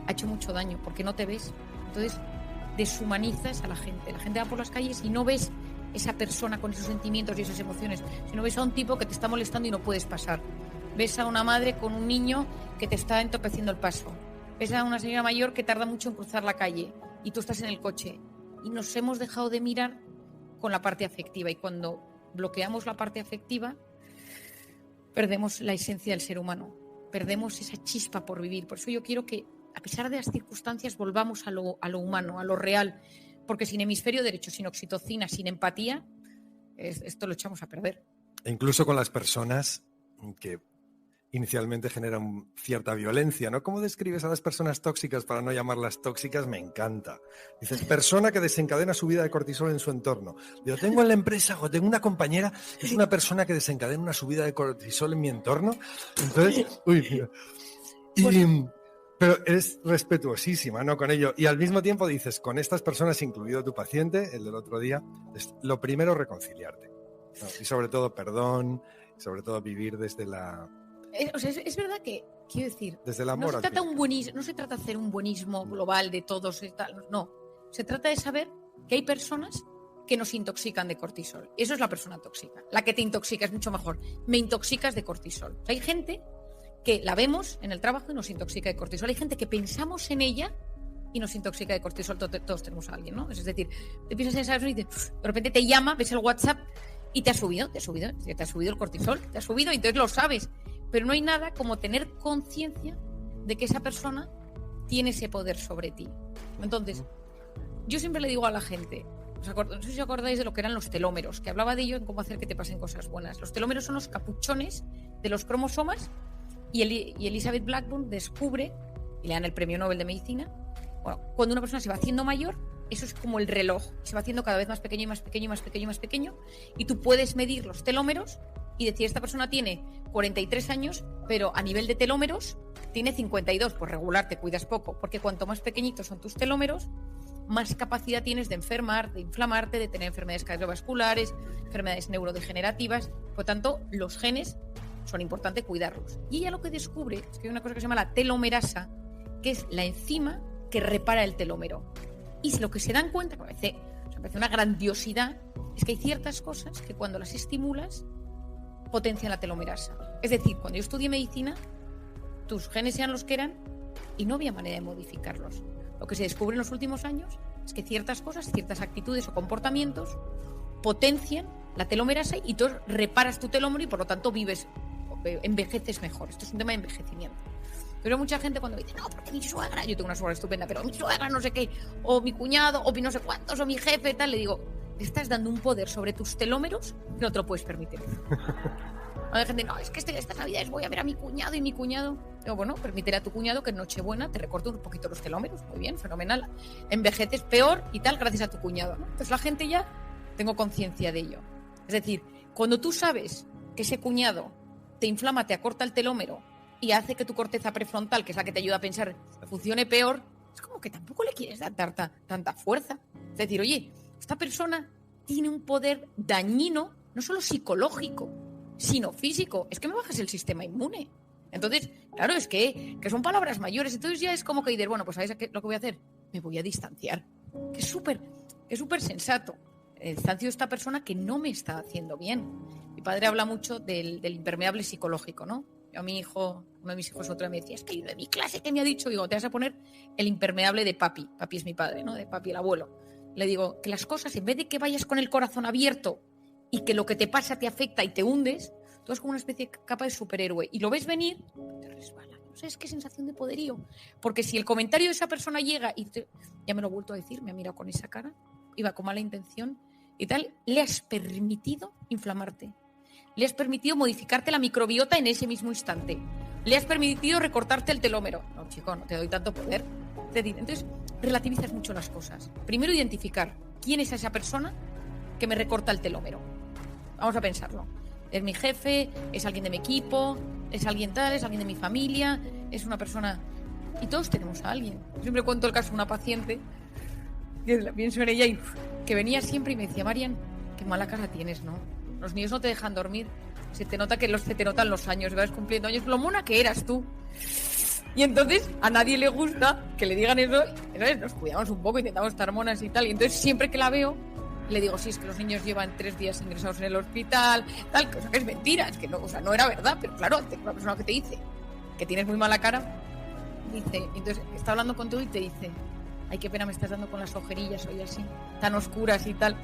ha hecho mucho daño, porque no te ves, entonces deshumanizas a la gente va por las calles y no ves esa persona con esos sentimientos y esas emociones, sino ves a un tipo que te está molestando y no puedes pasar, ves a una madre con un niño que te está entorpeciendo el paso, ves a una señora mayor que tarda mucho en cruzar la calle y tú estás en el coche y nos hemos dejado de mirar con la parte afectiva, y cuando bloqueamos la parte afectiva perdemos la esencia del ser humano, perdemos esa chispa por vivir. Por eso yo quiero que, a pesar de las circunstancias, volvamos a lo humano, a lo real, porque sin hemisferio derecho, sin oxitocina, sin empatía, esto lo echamos a perder. E incluso con las personas que inicialmente generan cierta violencia, ¿no? ¿Cómo describes a las personas tóxicas para no llamarlas tóxicas? Me encanta. Dices, persona que desencadena subida de cortisol en su entorno. Yo tengo en la empresa o tengo una compañera que es una persona que desencadena una subida de cortisol en mi entorno. Entonces, mira. Pero es respetuosísima, ¿no? Con ello. Y al mismo tiempo dices, con estas personas, incluido tu paciente, el del otro día, es lo primero reconciliarte, ¿no? Y sobre todo perdón, sobre todo vivir desde la... O sea, es verdad que, quiero decir, desde el amor, no se trata de hacer un buenismo global de todos, no. Se trata de saber que hay personas que nos intoxican de cortisol. Eso es la persona tóxica. La que te intoxica es mucho mejor. Me intoxicas de cortisol. O sea, hay gente que la vemos en el trabajo y nos intoxica de cortisol. Hay gente que pensamos en ella y nos intoxica de cortisol. Todos tenemos a alguien, ¿no? Es decir, te piensas en esa persona y de repente te llama, ves el WhatsApp y te ha subido el cortisol, te ha subido y entonces lo sabes. Pero no hay nada como tener conciencia de que esa persona tiene ese poder sobre ti. Entonces, yo siempre le digo a la gente, no sé si os acordáis de lo que eran los telómeros, que hablaba de ello en cómo hacer que te pasen cosas buenas. Los telómeros son los capuchones de los cromosomas y Elizabeth Blackburn descubre, y le dan el premio Nobel de Medicina, bueno, cuando una persona se va haciendo mayor, eso es como el reloj, se va haciendo cada vez más pequeño y más pequeño y más pequeño y más pequeño, y tú puedes medir los telómeros y decir, esta persona tiene 43 años, pero a nivel de telómeros tiene 52, pues regular, te cuidas poco, porque cuanto más pequeñitos son tus telómeros, más capacidad tienes de enfermar, de inflamarte, de tener enfermedades cardiovasculares, enfermedades neurodegenerativas. Por tanto, los genes son importantes cuidarlos. Y ella lo que descubre es que hay una cosa que se llama la telomerasa, que es la enzima que repara el telómero. Y lo que se dan cuenta, que me parece una grandiosidad, es que hay ciertas cosas que cuando las estimulas potencian la telomerasa. Es decir, cuando yo estudié medicina, tus genes eran los que eran y no había manera de modificarlos. Lo que se descubre en los últimos años es que ciertas cosas, ciertas actitudes o comportamientos potencian la telomerasa y tú reparas tu telómero y por lo tanto vives envejeces mejor. Esto es un tema de envejecimiento. Pero mucha gente cuando dice, no, porque mi suegra, yo tengo una suegra estupenda, pero mi suegra no sé qué, o mi cuñado, o mi no sé cuántos, o mi jefe, tal, le digo, te estás dando un poder sobre tus telómeros que no te lo puedes permitir. Hay gente, no, es que estas navidades voy a ver a mi cuñado y mi cuñado. Digo, bueno, permítele a tu cuñado que en Nochebuena te recorte un poquito los telómeros. Muy bien, fenomenal. Envejeces peor y tal gracias a tu cuñado, ¿no? Entonces la gente ya tengo conciencia de ello. Es decir, cuando tú sabes que ese cuñado te inflama, te acorta el telómero y hace que tu corteza prefrontal, que es la que te ayuda a pensar, funcione peor, es como que tampoco le quieres dar tanta fuerza. Es decir, oye, esta persona tiene un poder dañino, no solo psicológico, sino físico. Es que me bajas el sistema inmune. Entonces, claro, es que son palabras mayores. Entonces ya es como que dices, bueno, pues ¿sabes lo que voy a hacer? Me voy a distanciar. Que es súper sensato. Distancio a esta persona que no me está haciendo bien. Mi padre habla mucho del impermeable psicológico, ¿no? Yo a mi hijo, uno de mis hijos otro me decía, es que de mi clase que me ha dicho, digo, te vas a poner el impermeable de papi. Papi es mi padre, ¿no? De papi, el abuelo. Le digo, que las cosas, en vez de que vayas con el corazón abierto y que lo que te pasa te afecta y te hundes, tú es como una especie de capa de superhéroe y lo ves venir, te resbala. No sé, es qué sensación de poderío. Porque si el comentario de esa persona llega y ya me lo he vuelto a decir, me ha mirado con esa cara, iba con mala intención y tal, le has permitido inflamarte. Le has permitido modificarte la microbiota en ese mismo instante. Le has permitido recortarte el telómero. No, chico, no te doy tanto poder. Entonces, relativizas mucho las cosas. Primero, identificar quién es esa persona que me recorta el telómero. Vamos a pensarlo. Es mi jefe, es alguien de mi equipo, es alguien tal, es alguien de mi familia, es una persona... Y todos tenemos a alguien. Yo siempre cuento el caso de una paciente, que pienso en ella y que venía siempre y me decía, Marian, qué mala cara tienes, ¿no? Los niños no te dejan dormir. Se te nota se te notan los años, vas cumpliendo años. Lo mona que eras tú. Y entonces a nadie le gusta que le digan eso. ¿Sabes? Nos cuidamos un poco, intentamos estar monas y tal. Y entonces siempre que la veo, le digo, sí, es que los niños llevan 3 días ingresados en el hospital, tal, cosa que es mentira, es que no, o sea, no era verdad, pero claro, una persona que te dice que tienes muy mala cara, dice, entonces está hablando contigo y te dice, ay, qué pena me estás dando con las ojerillas hoy así, tan oscuras y tal.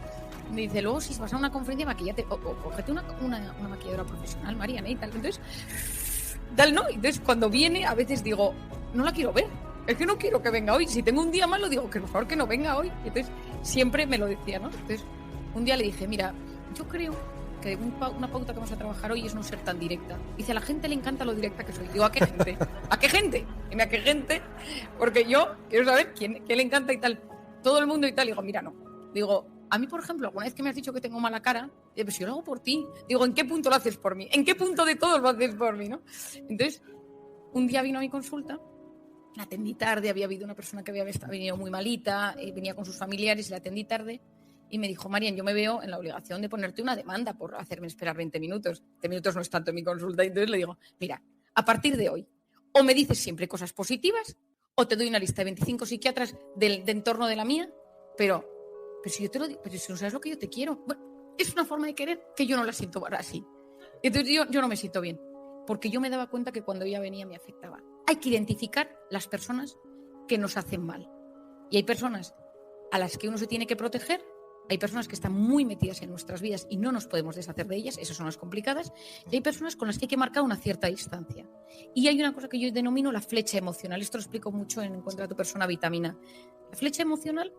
Me dice, luego si vas a una conferencia, maquillate, o cógete una maquilladora profesional, Mariana, y tal. Entonces, tal, ¿no? Entonces, cuando viene, a veces digo, no la quiero ver. Es que no quiero que venga hoy. Si tengo un día malo, digo que mejor que no venga hoy. Y entonces, siempre me lo decía, ¿no? Entonces, un día le dije, mira, yo creo que una pauta que vamos a trabajar hoy es no ser tan directa. Dice, a la gente le encanta lo directa que soy. Digo, ¿a qué gente? ¿A qué gente? Dime, ¿a qué gente? Porque yo quiero saber quién le encanta y tal. Todo el mundo y tal. Digo, mira, no. Digo, a mí, por ejemplo, alguna vez que me has dicho que tengo mala cara, pues yo lo hago por ti. Digo, ¿en qué punto lo haces por mí? ¿En qué punto de todos lo haces por mí, no? Entonces, un día vino a mi consulta, la atendí tarde, había habido una persona que había venido muy malita, venía con sus familiares, la atendí tarde y me dijo, Marian, yo me veo en la obligación de ponerte una demanda por hacerme esperar 20 minutos. 20 minutos no es tanto en mi consulta. Y entonces le digo, mira, a partir de hoy, o me dices siempre cosas positivas, o te doy una lista de 25 psiquiatras de entorno de la mía, pero si yo te lo digo, pero si no sabes lo que yo te quiero. Bueno, es una forma de querer que yo no la siento así. Entonces yo no me siento bien, porque yo me daba cuenta que cuando ella venía me afectaba. Hay que identificar las personas que nos hacen mal. Y hay personas a las que uno se tiene que proteger, hay personas que están muy metidas en nuestras vidas y no nos podemos deshacer de ellas, esas son las complicadas, y hay personas con las que hay que marcar una cierta distancia. Y hay una cosa que yo denomino la flecha emocional. Esto lo explico mucho en Encuentra a tu persona vitamina. La flecha emocional,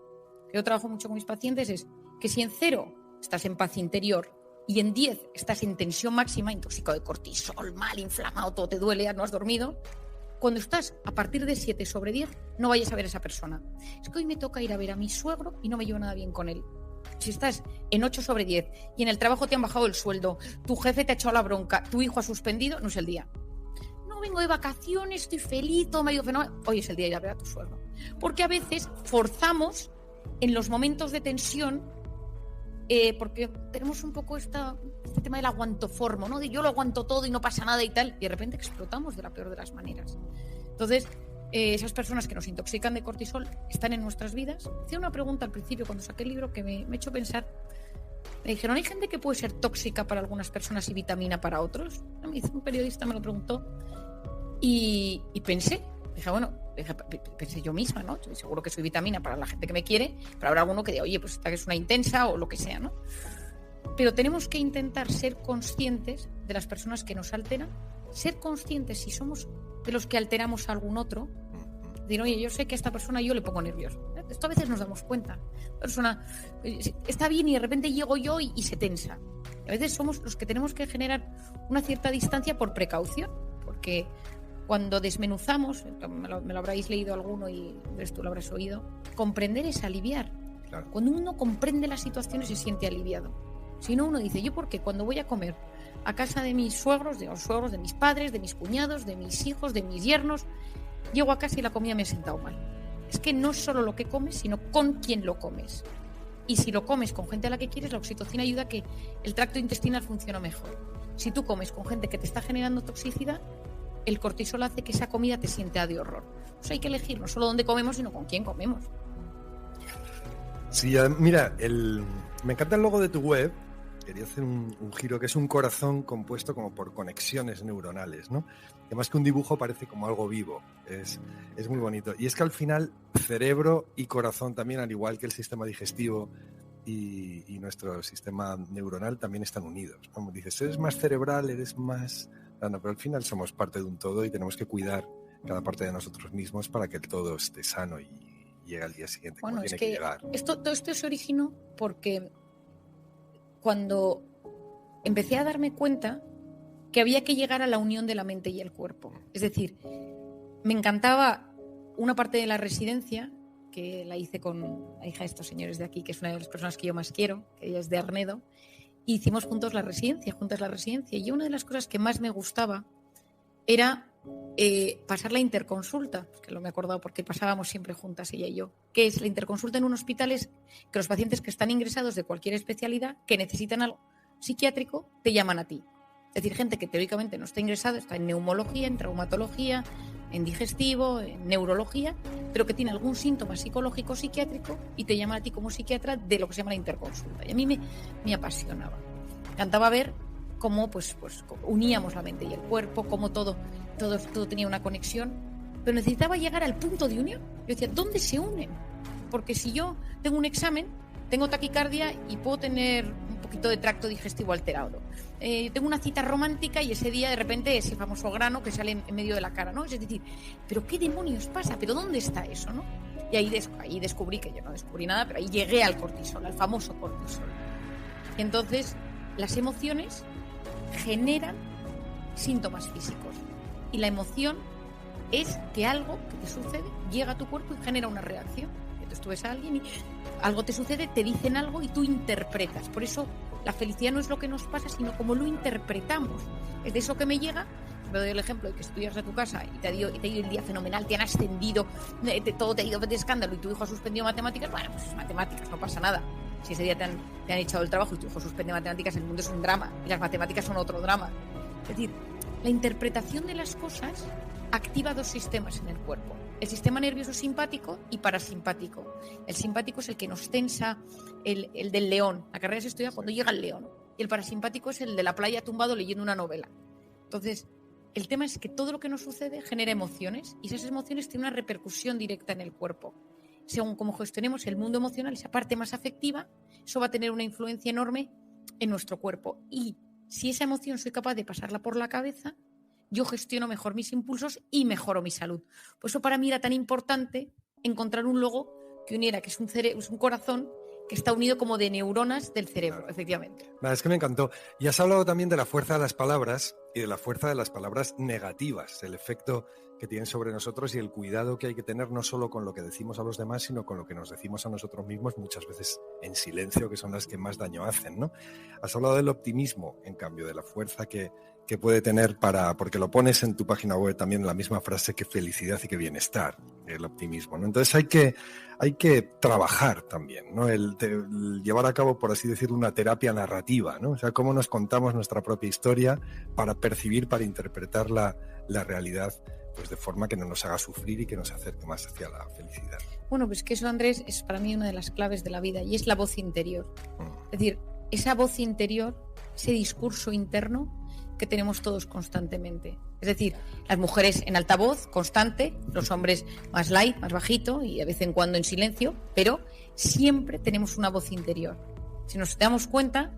que yo trabajo mucho con mis pacientes, es que si en 0 estás en paz interior y en 10 estás en tensión máxima, intoxicado de cortisol, mal, inflamado, todo te duele, no has dormido, cuando estás a partir de 7 sobre 10, no vayas a ver a esa persona. Es que hoy me toca ir a ver a mi suegro y no me llevo nada bien con él. Si estás en 8 sobre 10 y en el trabajo te han bajado el sueldo, tu jefe te ha echado la bronca, tu hijo ha suspendido, no es el día. No vengo de vacaciones, estoy feliz, todo me ha ido fenomenal. Hoy es el día de ir a ver a tu suegro. Porque a veces forzamos en los momentos de tensión, porque tenemos un poco este tema del aguantoformo, ¿no? De yo lo aguanto todo y no pasa nada y tal, y de repente explotamos de la peor de las maneras. Entonces, esas personas que nos intoxican de cortisol están en nuestras vidas. Hacía una pregunta al principio cuando saqué el libro que me echó pensar. Me dijeron, ¿hay gente que puede ser tóxica para algunas personas y vitamina para otros? Un periodista me lo preguntó y pensé. Dije, bueno, pensé yo misma, ¿no? Seguro que soy vitamina para la gente que me quiere, pero habrá alguno que diga, oye, pues esta es una intensa o lo que sea, ¿no? Pero tenemos que intentar ser conscientes de las personas que nos alteran ser conscientes si somos de los que alteramos a algún otro. Decir, oye, yo sé que a esta persona yo le pongo nervioso. Esto a veces nos damos cuenta. La persona está bien y de repente llego yo y se tensa. Y a veces somos los que tenemos que generar una cierta distancia por precaución, porque cuando desmenuzamos, me lo habréis leído alguno y tú lo habrás oído, comprender es aliviar. Claro. Cuando uno comprende las situaciones se siente aliviado. Si no, uno dice, ¿yo por qué? Cuando voy a comer a casa de mis suegros, de mis padres, de mis cuñados, de mis hijos, de mis yernos, llego a casa y la comida me ha sentado mal. Es que no es solo lo que comes, sino con quién lo comes. Y si lo comes con gente a la que quieres, la oxitocina ayuda a que el tracto intestinal funcione mejor. Si tú comes con gente que te está generando toxicidad, el cortisol hace que esa comida te sienta de horror. O sea, hay que elegir no solo dónde comemos, sino con quién comemos. Sí, mira, me encanta el logo de tu web. Quería hacer un giro, que es un corazón compuesto como por conexiones neuronales, ¿no? Que más que un dibujo parece como algo vivo. Es muy bonito. Y es que al final, cerebro y corazón también, al igual que el sistema digestivo y nuestro sistema neuronal, también están unidos. Como dices, eres más cerebral, eres más... No, pero al final somos parte de un todo y tenemos que cuidar cada parte de nosotros mismos para que el todo esté sano y llegue al día siguiente como tiene que llegar. Todo esto se originó porque cuando empecé a darme cuenta que había que llegar a la unión de la mente y el cuerpo. Es decir, me encantaba una parte de la residencia, que la hice con la hija de estos señores de aquí, que es una de las personas que yo más quiero, que ella es de Arnedo, y hicimos juntas la residencia. Y una de las cosas que más me gustaba era pasar la interconsulta, que lo me he acordado porque pasábamos siempre juntas ella y yo, que es la interconsulta en un hospital, es que los pacientes que están ingresados de cualquier especialidad que necesitan algo psiquiátrico te llaman a ti. Es decir, gente que teóricamente no está ingresada, está en neumología, en traumatología, en digestivo, en neurología, pero que tiene algún síntoma psicológico psiquiátrico y te llaman a ti como psiquiatra de lo que se llama la interconsulta. Y a mí me apasionaba. Me encantaba ver cómo pues uníamos la mente y el cuerpo, cómo todo tenía una conexión, pero necesitaba llegar al punto de unión. Yo decía, ¿dónde se unen? Porque si yo tengo un examen, tengo taquicardia y puedo tener un poquito de tracto digestivo alterado. Tengo una cita romántica y ese día de repente ese famoso grano que sale en medio de la cara, ¿no? Es decir, ¿pero qué demonios pasa? ¿Pero dónde está eso, no? Y ahí descubrí, que yo no descubrí nada, pero ahí llegué al cortisol, al famoso cortisol. Y entonces las emociones generan síntomas físicos. Y la emoción es que algo que te sucede llega a tu cuerpo y genera una reacción. Entonces tú ves a alguien y algo te sucede, te dicen algo y tú interpretas. Por eso la felicidad no es lo que nos pasa, sino cómo lo interpretamos. Es de eso que me llega. Me doy el ejemplo de que estudias a tu casa y te ha ido el día fenomenal, te han ascendido, todo te ha ido de escándalo y tu hijo ha suspendido matemáticas. Bueno, pues matemáticas, no pasa nada. Si ese día te han echado el trabajo y tu hijo suspende matemáticas, el mundo es un drama y las matemáticas son otro drama. Es decir, la interpretación de las cosas activa dos sistemas en el cuerpo. El sistema nervioso simpático y parasimpático. El simpático es el que nos tensa, el del león. La carrera se estudia cuando llega el león. Y el parasimpático es el de la playa tumbado leyendo una novela. Entonces, el tema es que todo lo que nos sucede genera emociones y esas emociones tienen una repercusión directa en el cuerpo. Según cómo gestionemos el mundo emocional, esa parte más afectiva, eso va a tener una influencia enorme en nuestro cuerpo. Y si esa emoción soy capaz de pasarla por la cabeza, yo gestiono mejor mis impulsos y mejoro mi salud. Por eso para mí era tan importante encontrar un logo que uniera, que es un corazón que está unido como de neuronas del cerebro, claro. Efectivamente. Es que me encantó. Y has hablado también de la fuerza de las palabras y de la fuerza de las palabras negativas, el efecto que tienen sobre nosotros y el cuidado que hay que tener no solo con lo que decimos a los demás, sino con lo que nos decimos a nosotros mismos, muchas veces en silencio, que son las que más daño hacen, ¿no? Has hablado del optimismo, en cambio, de la fuerza que puede tener porque lo pones en tu página web también la misma frase que felicidad y que bienestar, el optimismo, ¿no? Entonces hay que trabajar también, ¿no? El llevar a cabo, por así decirlo, una terapia narrativa, ¿no? O sea, cómo nos contamos nuestra propia historia para percibir, para interpretar la realidad, pues de forma que no nos haga sufrir y que nos acerque más hacia la felicidad. Bueno, pues que eso, Andrés, es para mí una de las claves de la vida y es la voz interior. Es decir, esa voz interior, ese discurso interno que tenemos todos constantemente. Es decir, las mujeres en altavoz, constante, los hombres más light, más bajito y de vez en cuando en silencio, pero siempre tenemos una voz interior. Si nos damos cuenta,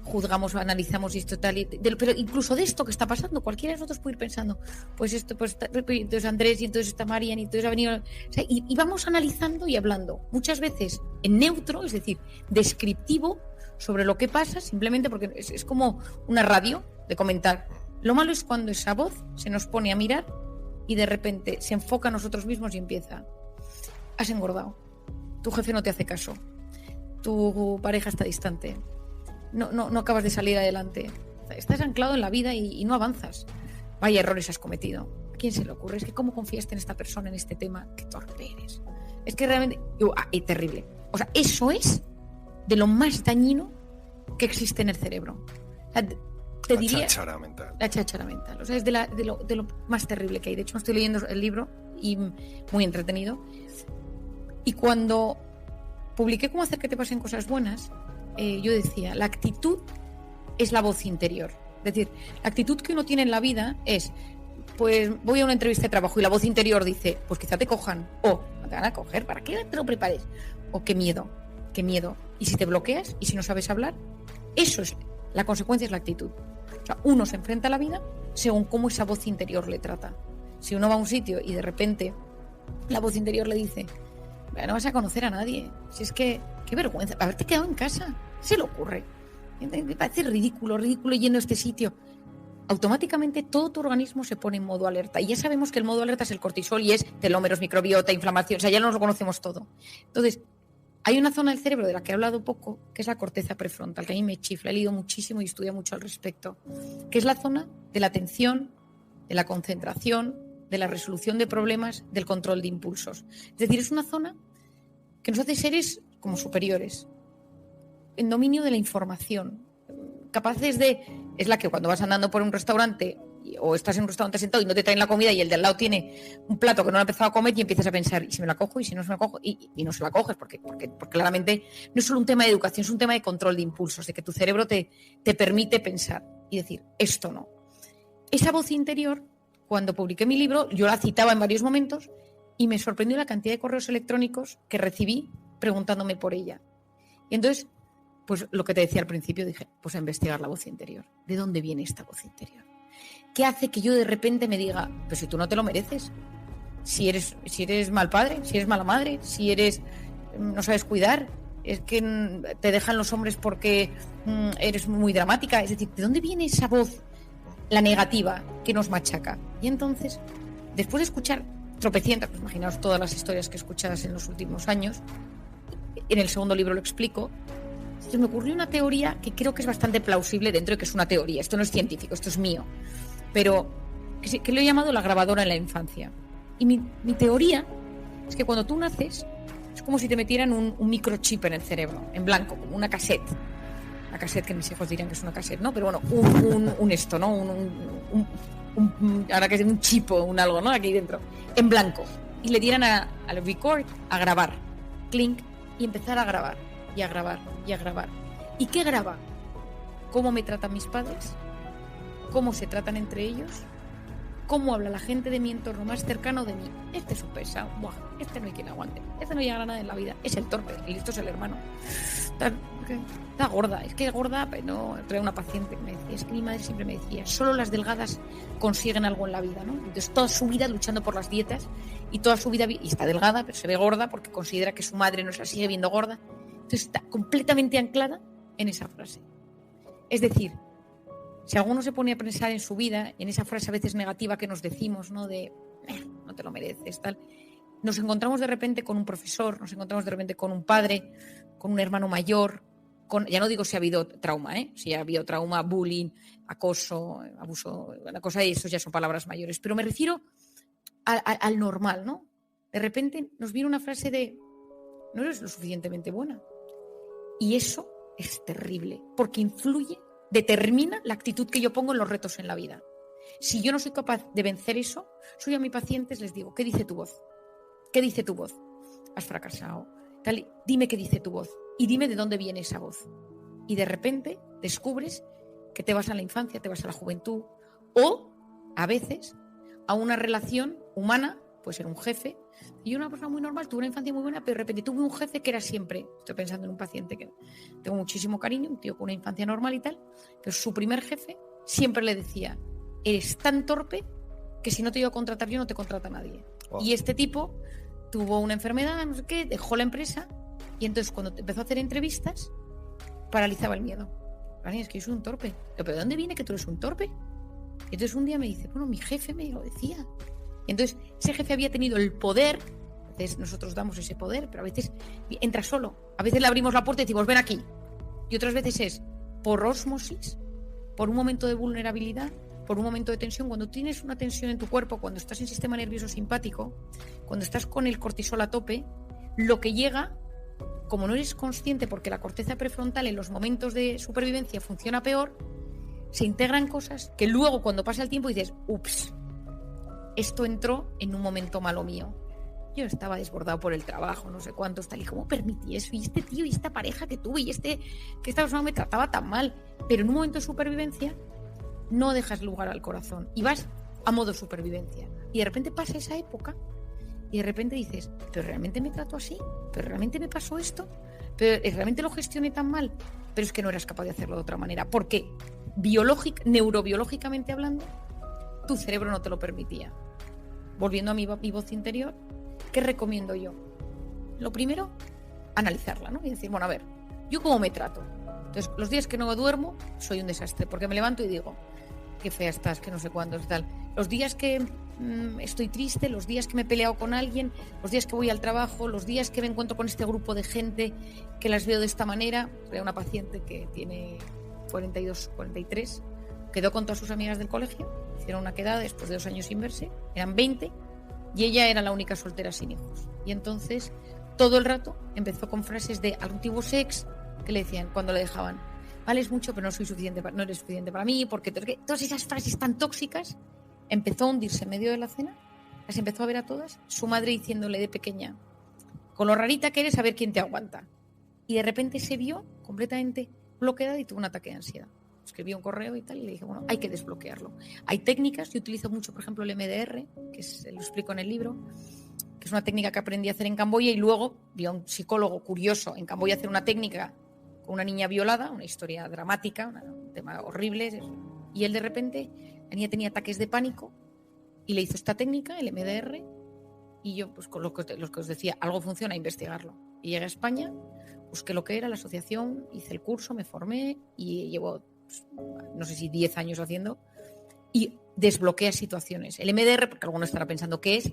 juzgamos, analizamos esto tal, pero incluso de esto que está pasando, cualquiera de nosotros puede ir pensando, pues esto, pues entonces Andrés, y entonces está Marian, y entonces ha venido, o sea, y vamos analizando y hablando, muchas veces en neutro, es decir, descriptivo sobre lo que pasa, simplemente porque es como una radio de comentar. Lo malo es cuando esa voz se nos pone a mirar y de repente se enfoca a nosotros mismos y empieza: has engordado, tu jefe no te hace caso, tu pareja está distante, no acabas de salir adelante, estás anclado en la vida y no avanzas, vaya errores has cometido. ¿A quién se le ocurre? Es que cómo confiaste en esta persona, en este tema, qué torpe eres. Es que realmente es terrible. O sea, eso es de lo más dañino que existe en el cerebro. O sea, te diría, cháchara mental. La cháchara mental. O sea, es de lo más terrible que hay. De hecho, me estoy leyendo el libro y muy entretenido. Y cuando publiqué Cómo hacer que te pasen cosas buenas, yo decía, la actitud es la voz interior. Es decir, la actitud que uno tiene en la vida es, pues voy a una entrevista de trabajo y la voz interior dice, pues quizá te cojan, o no te van a coger, ¿para qué te lo prepares? O qué miedo. Y si te bloqueas y si no sabes hablar, eso es, la consecuencia es la actitud. O sea, uno se enfrenta a la vida según cómo esa voz interior le trata. Si uno va a un sitio y de repente la voz interior le dice, no vas a conocer a nadie, si es que, qué vergüenza, haberte quedado en casa, se le ocurre, me parece ridículo yendo a este sitio. Automáticamente todo tu organismo se pone en modo alerta. Y ya sabemos que el modo alerta es el cortisol y es telómeros, microbiota, inflamación, o sea, ya nos lo conocemos todo. Entonces, hay una zona del cerebro de la que he hablado poco, que es la corteza prefrontal, que a mí me chifla, he leído muchísimo y estudio mucho al respecto, que es la zona de la atención, de la concentración, de la resolución de problemas, del control de impulsos. Es decir, es una zona que nos hace seres como superiores, en dominio de la información, capaces de... Es la que cuando vas andando por un restaurante o estás en un restaurante sentado y no te traen la comida y el de al lado tiene un plato que no ha empezado a comer y empiezas a pensar, ¿y si me la cojo? ¿Y si no se me la cojo? Y no se la coges porque claramente no es solo un tema de educación, es un tema de control de impulsos, de que tu cerebro te permite pensar y decir, esto no. Esa voz interior, cuando publiqué mi libro, yo la citaba en varios momentos y me sorprendió la cantidad de correos electrónicos que recibí preguntándome por ella. Y entonces, pues lo que te decía al principio, dije, pues a investigar la voz interior. ¿De dónde viene esta voz interior? ¿Qué hace que yo de repente me diga, pues si tú no te lo mereces? Si eres mal padre, si eres mala madre, si no sabes cuidar, es que te dejan los hombres porque eres muy dramática. Es decir, ¿de dónde viene esa voz, la negativa, que nos machaca? Y entonces, después de escuchar tropecientas, pues imaginaos todas las historias que escuchadas en los últimos años, en el segundo libro lo explico, se me ocurrió una teoría que creo que es bastante plausible dentro de que es una teoría. Esto no es científico, esto es mío. Pero que lo he llamado la grabadora en la infancia. Y mi teoría es que cuando tú naces es como si te metieran un microchip en el cerebro, en blanco, como una cassette. La cassette que mis hijos dirían que es una cassette, ¿no? Pero bueno, un esto, ¿no? Ahora que es un chip o un algo, ¿no? Aquí dentro, en blanco. Y le dieran al record, a grabar. Clink, y empezar a grabar. Y a grabar, y a grabar. ¿Y qué graba? ¿Cómo me tratan mis padres? ¿Cómo se tratan entre ellos? ¿Cómo habla la gente de mi entorno más cercano de mí? Este es un pesado. Buah, este no hay quien aguante. Este no llega a nada en la vida. Es el torpe. El listo es el hermano. Está gorda. Es que es gorda, pero no. Trae una paciente que me decía, es que mi madre siempre me decía, solo las delgadas consiguen algo en la vida, ¿no? Entonces toda su vida luchando por las dietas y toda su vida, y está delgada, pero se ve gorda porque considera que su madre no se la sigue viendo gorda. Entonces está completamente anclada en esa frase. Es decir, si alguno se pone a pensar en su vida, en esa frase a veces negativa que nos decimos, ¿no? De, no te lo mereces, tal. Nos encontramos de repente con un profesor, nos encontramos de repente con un padre, con un hermano mayor, ya no digo si ha habido trauma, si ha habido trauma, bullying, acoso, abuso, la cosa de eso ya son palabras mayores, pero me refiero al normal, ¿no? De repente nos viene una frase de, no eres lo suficientemente buena. Y eso es terrible, porque influye, determina la actitud que yo pongo en los retos en la vida. Si yo no soy capaz de vencer eso, soy a mis pacientes, les digo, ¿qué dice tu voz? ¿Qué dice tu voz? Has fracasado. Dime qué dice tu voz y dime de dónde viene esa voz. Y de repente descubres que te vas a la infancia, te vas a la juventud o, a veces, a una relación humana, puede ser un jefe, Y yo, una persona muy normal, tuve una infancia muy buena, pero de repente tuve un jefe que era siempre, estoy pensando en un paciente que tengo muchísimo cariño, un tío con una infancia normal y tal, pero su primer jefe siempre le decía, eres tan torpe que si no te iba a contratar yo, no te contrata nadie. Wow. Y este tipo tuvo una enfermedad, no sé qué, dejó la empresa y entonces cuando empezó a hacer entrevistas, paralizaba el miedo. Es que yo soy un torpe. ¿Pero de dónde viene que tú eres un torpe? Y entonces un día me dice, bueno, mi jefe me lo decía. Y entonces ese jefe había tenido el poder, a veces nosotros damos ese poder, pero a veces entra solo. A veces le abrimos la puerta y decimos, ven aquí. Y otras veces es por ósmosis, por un momento de vulnerabilidad, por un momento de tensión. Cuando tienes una tensión en tu cuerpo, cuando estás en sistema nervioso simpático, cuando estás con el cortisol a tope, lo que llega, como no eres consciente porque la corteza prefrontal en los momentos de supervivencia funciona peor, se integran cosas que luego cuando pasa el tiempo dices, ups, esto entró en un momento malo mío. Yo estaba desbordado por el trabajo, no sé cuántos, tal, y cómo permití eso, y este tío, y esta pareja que tuve, y que esta persona me trataba tan mal. Pero en un momento de supervivencia no dejas lugar al corazón y vas a modo supervivencia. Y de repente pasa esa época y de repente dices, ¿pero realmente me trato así? ¿Pero realmente me pasó esto? ¿Pero realmente lo gestioné tan mal? Pero es que no eras capaz de hacerlo de otra manera. Porque neurobiológicamente hablando, tu cerebro no te lo permitía. Volviendo a mi voz interior, ¿qué recomiendo yo? Lo primero, analizarla, ¿no? Y decir, bueno, a ver, ¿yo cómo me trato? Entonces, los días que no duermo, soy un desastre, porque me levanto y digo, qué fea estás, que no sé cuándo, tal. Los días que estoy triste, los días que me he peleado con alguien, los días que voy al trabajo, los días que me encuentro con este grupo de gente que las veo de esta manera. Era una paciente que tiene 42, 43, quedó con todas sus amigas del colegio, hicieron una quedada después de 2 años sin verse, eran 20, y ella era la única soltera sin hijos. Y entonces, todo el rato empezó con frases de antiguos ex que le decían cuando le dejaban, vales mucho, pero no eres suficiente para mí, porque todas esas frases tan tóxicas. Empezó a hundirse en medio de la cena, las empezó a ver a todas, su madre diciéndole de pequeña, con lo rarita que eres, a ver quién te aguanta. Y de repente se vio completamente bloqueada y tuvo un ataque de ansiedad. Escribió un correo y tal, y le dije, bueno, hay que desbloquearlo. Hay técnicas, yo utilizo mucho, por ejemplo, el MDR, lo explico en el libro, que es una técnica que aprendí a hacer en Camboya, y luego vi a un psicólogo curioso en Camboya hacer una técnica con una niña violada, una historia dramática, un tema horrible, y él de repente, la niña tenía ataques de pánico y le hizo esta técnica, el MDR, y yo, pues con lo que os decía, algo funciona, investigarlo. Y llegué a España, busqué lo que era la asociación, hice el curso, me formé y llevo, pues, no sé si 10 años haciendo, y desbloquea situaciones. El MDR, porque alguno estará pensando qué es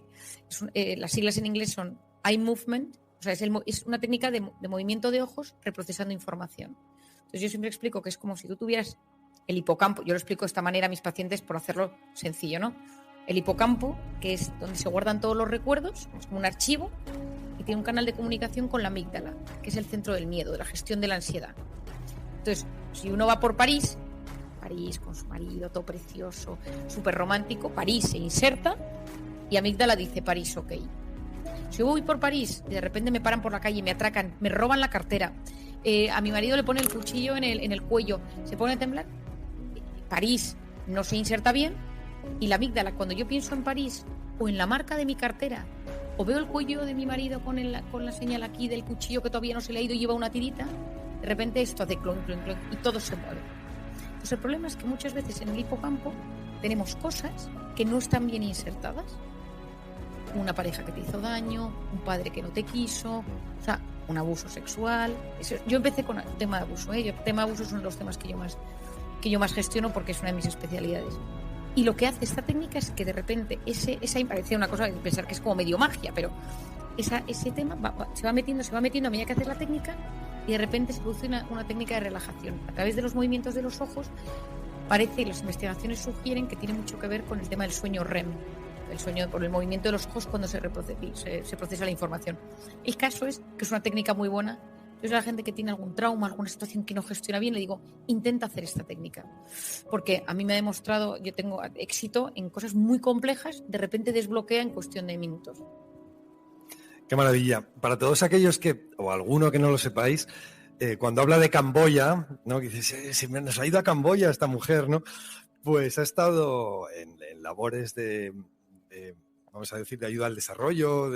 las siglas en inglés son Eye Movement, o sea, es una técnica de movimiento de ojos reprocesando información. Entonces yo siempre explico que es como si tú tuvieras el hipocampo, yo lo explico de esta manera a mis pacientes por hacerlo sencillo, ¿no? El hipocampo, que es donde se guardan todos los recuerdos, es como un archivo, y tiene un canal de comunicación con la amígdala, que es el centro del miedo, de la gestión de la ansiedad. Entonces, si uno va por París con su marido, todo precioso, súper romántico, París se inserta y amígdala dice París, ok. Si yo voy por París y de repente me paran por la calle, me atracan, me roban la cartera, a mi marido le pone el cuchillo en el cuello, se pone a temblar, París no se inserta bien, y la amígdala, cuando yo pienso en París o en la marca de mi cartera, o veo el cuello de mi marido con la señal aquí del cuchillo que todavía no se le ha ido y lleva una tirita, de repente esto hace clon, clon, clon, y todo se mueve. Pues el problema es que muchas veces en el hipocampo tenemos cosas que no están bien insertadas. Una pareja que te hizo daño, un padre que no te quiso, o sea, un abuso sexual. Yo empecé con el tema de abuso, El tema de abuso son los temas que yo más gestiono porque es una de mis especialidades. Y lo que hace esta técnica es que de repente esa parecía una cosa de pensar que es como medio magia, pero ese tema se va metiendo a medida que haces la técnica, y de repente se produce una técnica de relajación. A través de los movimientos de los ojos, parece, las investigaciones sugieren que tiene mucho que ver con el tema del sueño REM, el sueño por el movimiento de los ojos cuando se procesa la información. El caso es que es una técnica muy buena. Yo a la gente que tiene algún trauma, alguna situación que no gestiona bien, le digo, intenta hacer esta técnica. Porque a mí me ha demostrado, yo tengo éxito en cosas muy complejas, de repente desbloquea en cuestión de minutos. Qué maravilla. Para todos aquellos o alguno que no lo sepáis, cuando habla de Camboya, ¿no? Que dice, se nos ha ido a Camboya esta mujer, ¿no? Pues ha estado en labores de vamos a decir, de ayuda al desarrollo,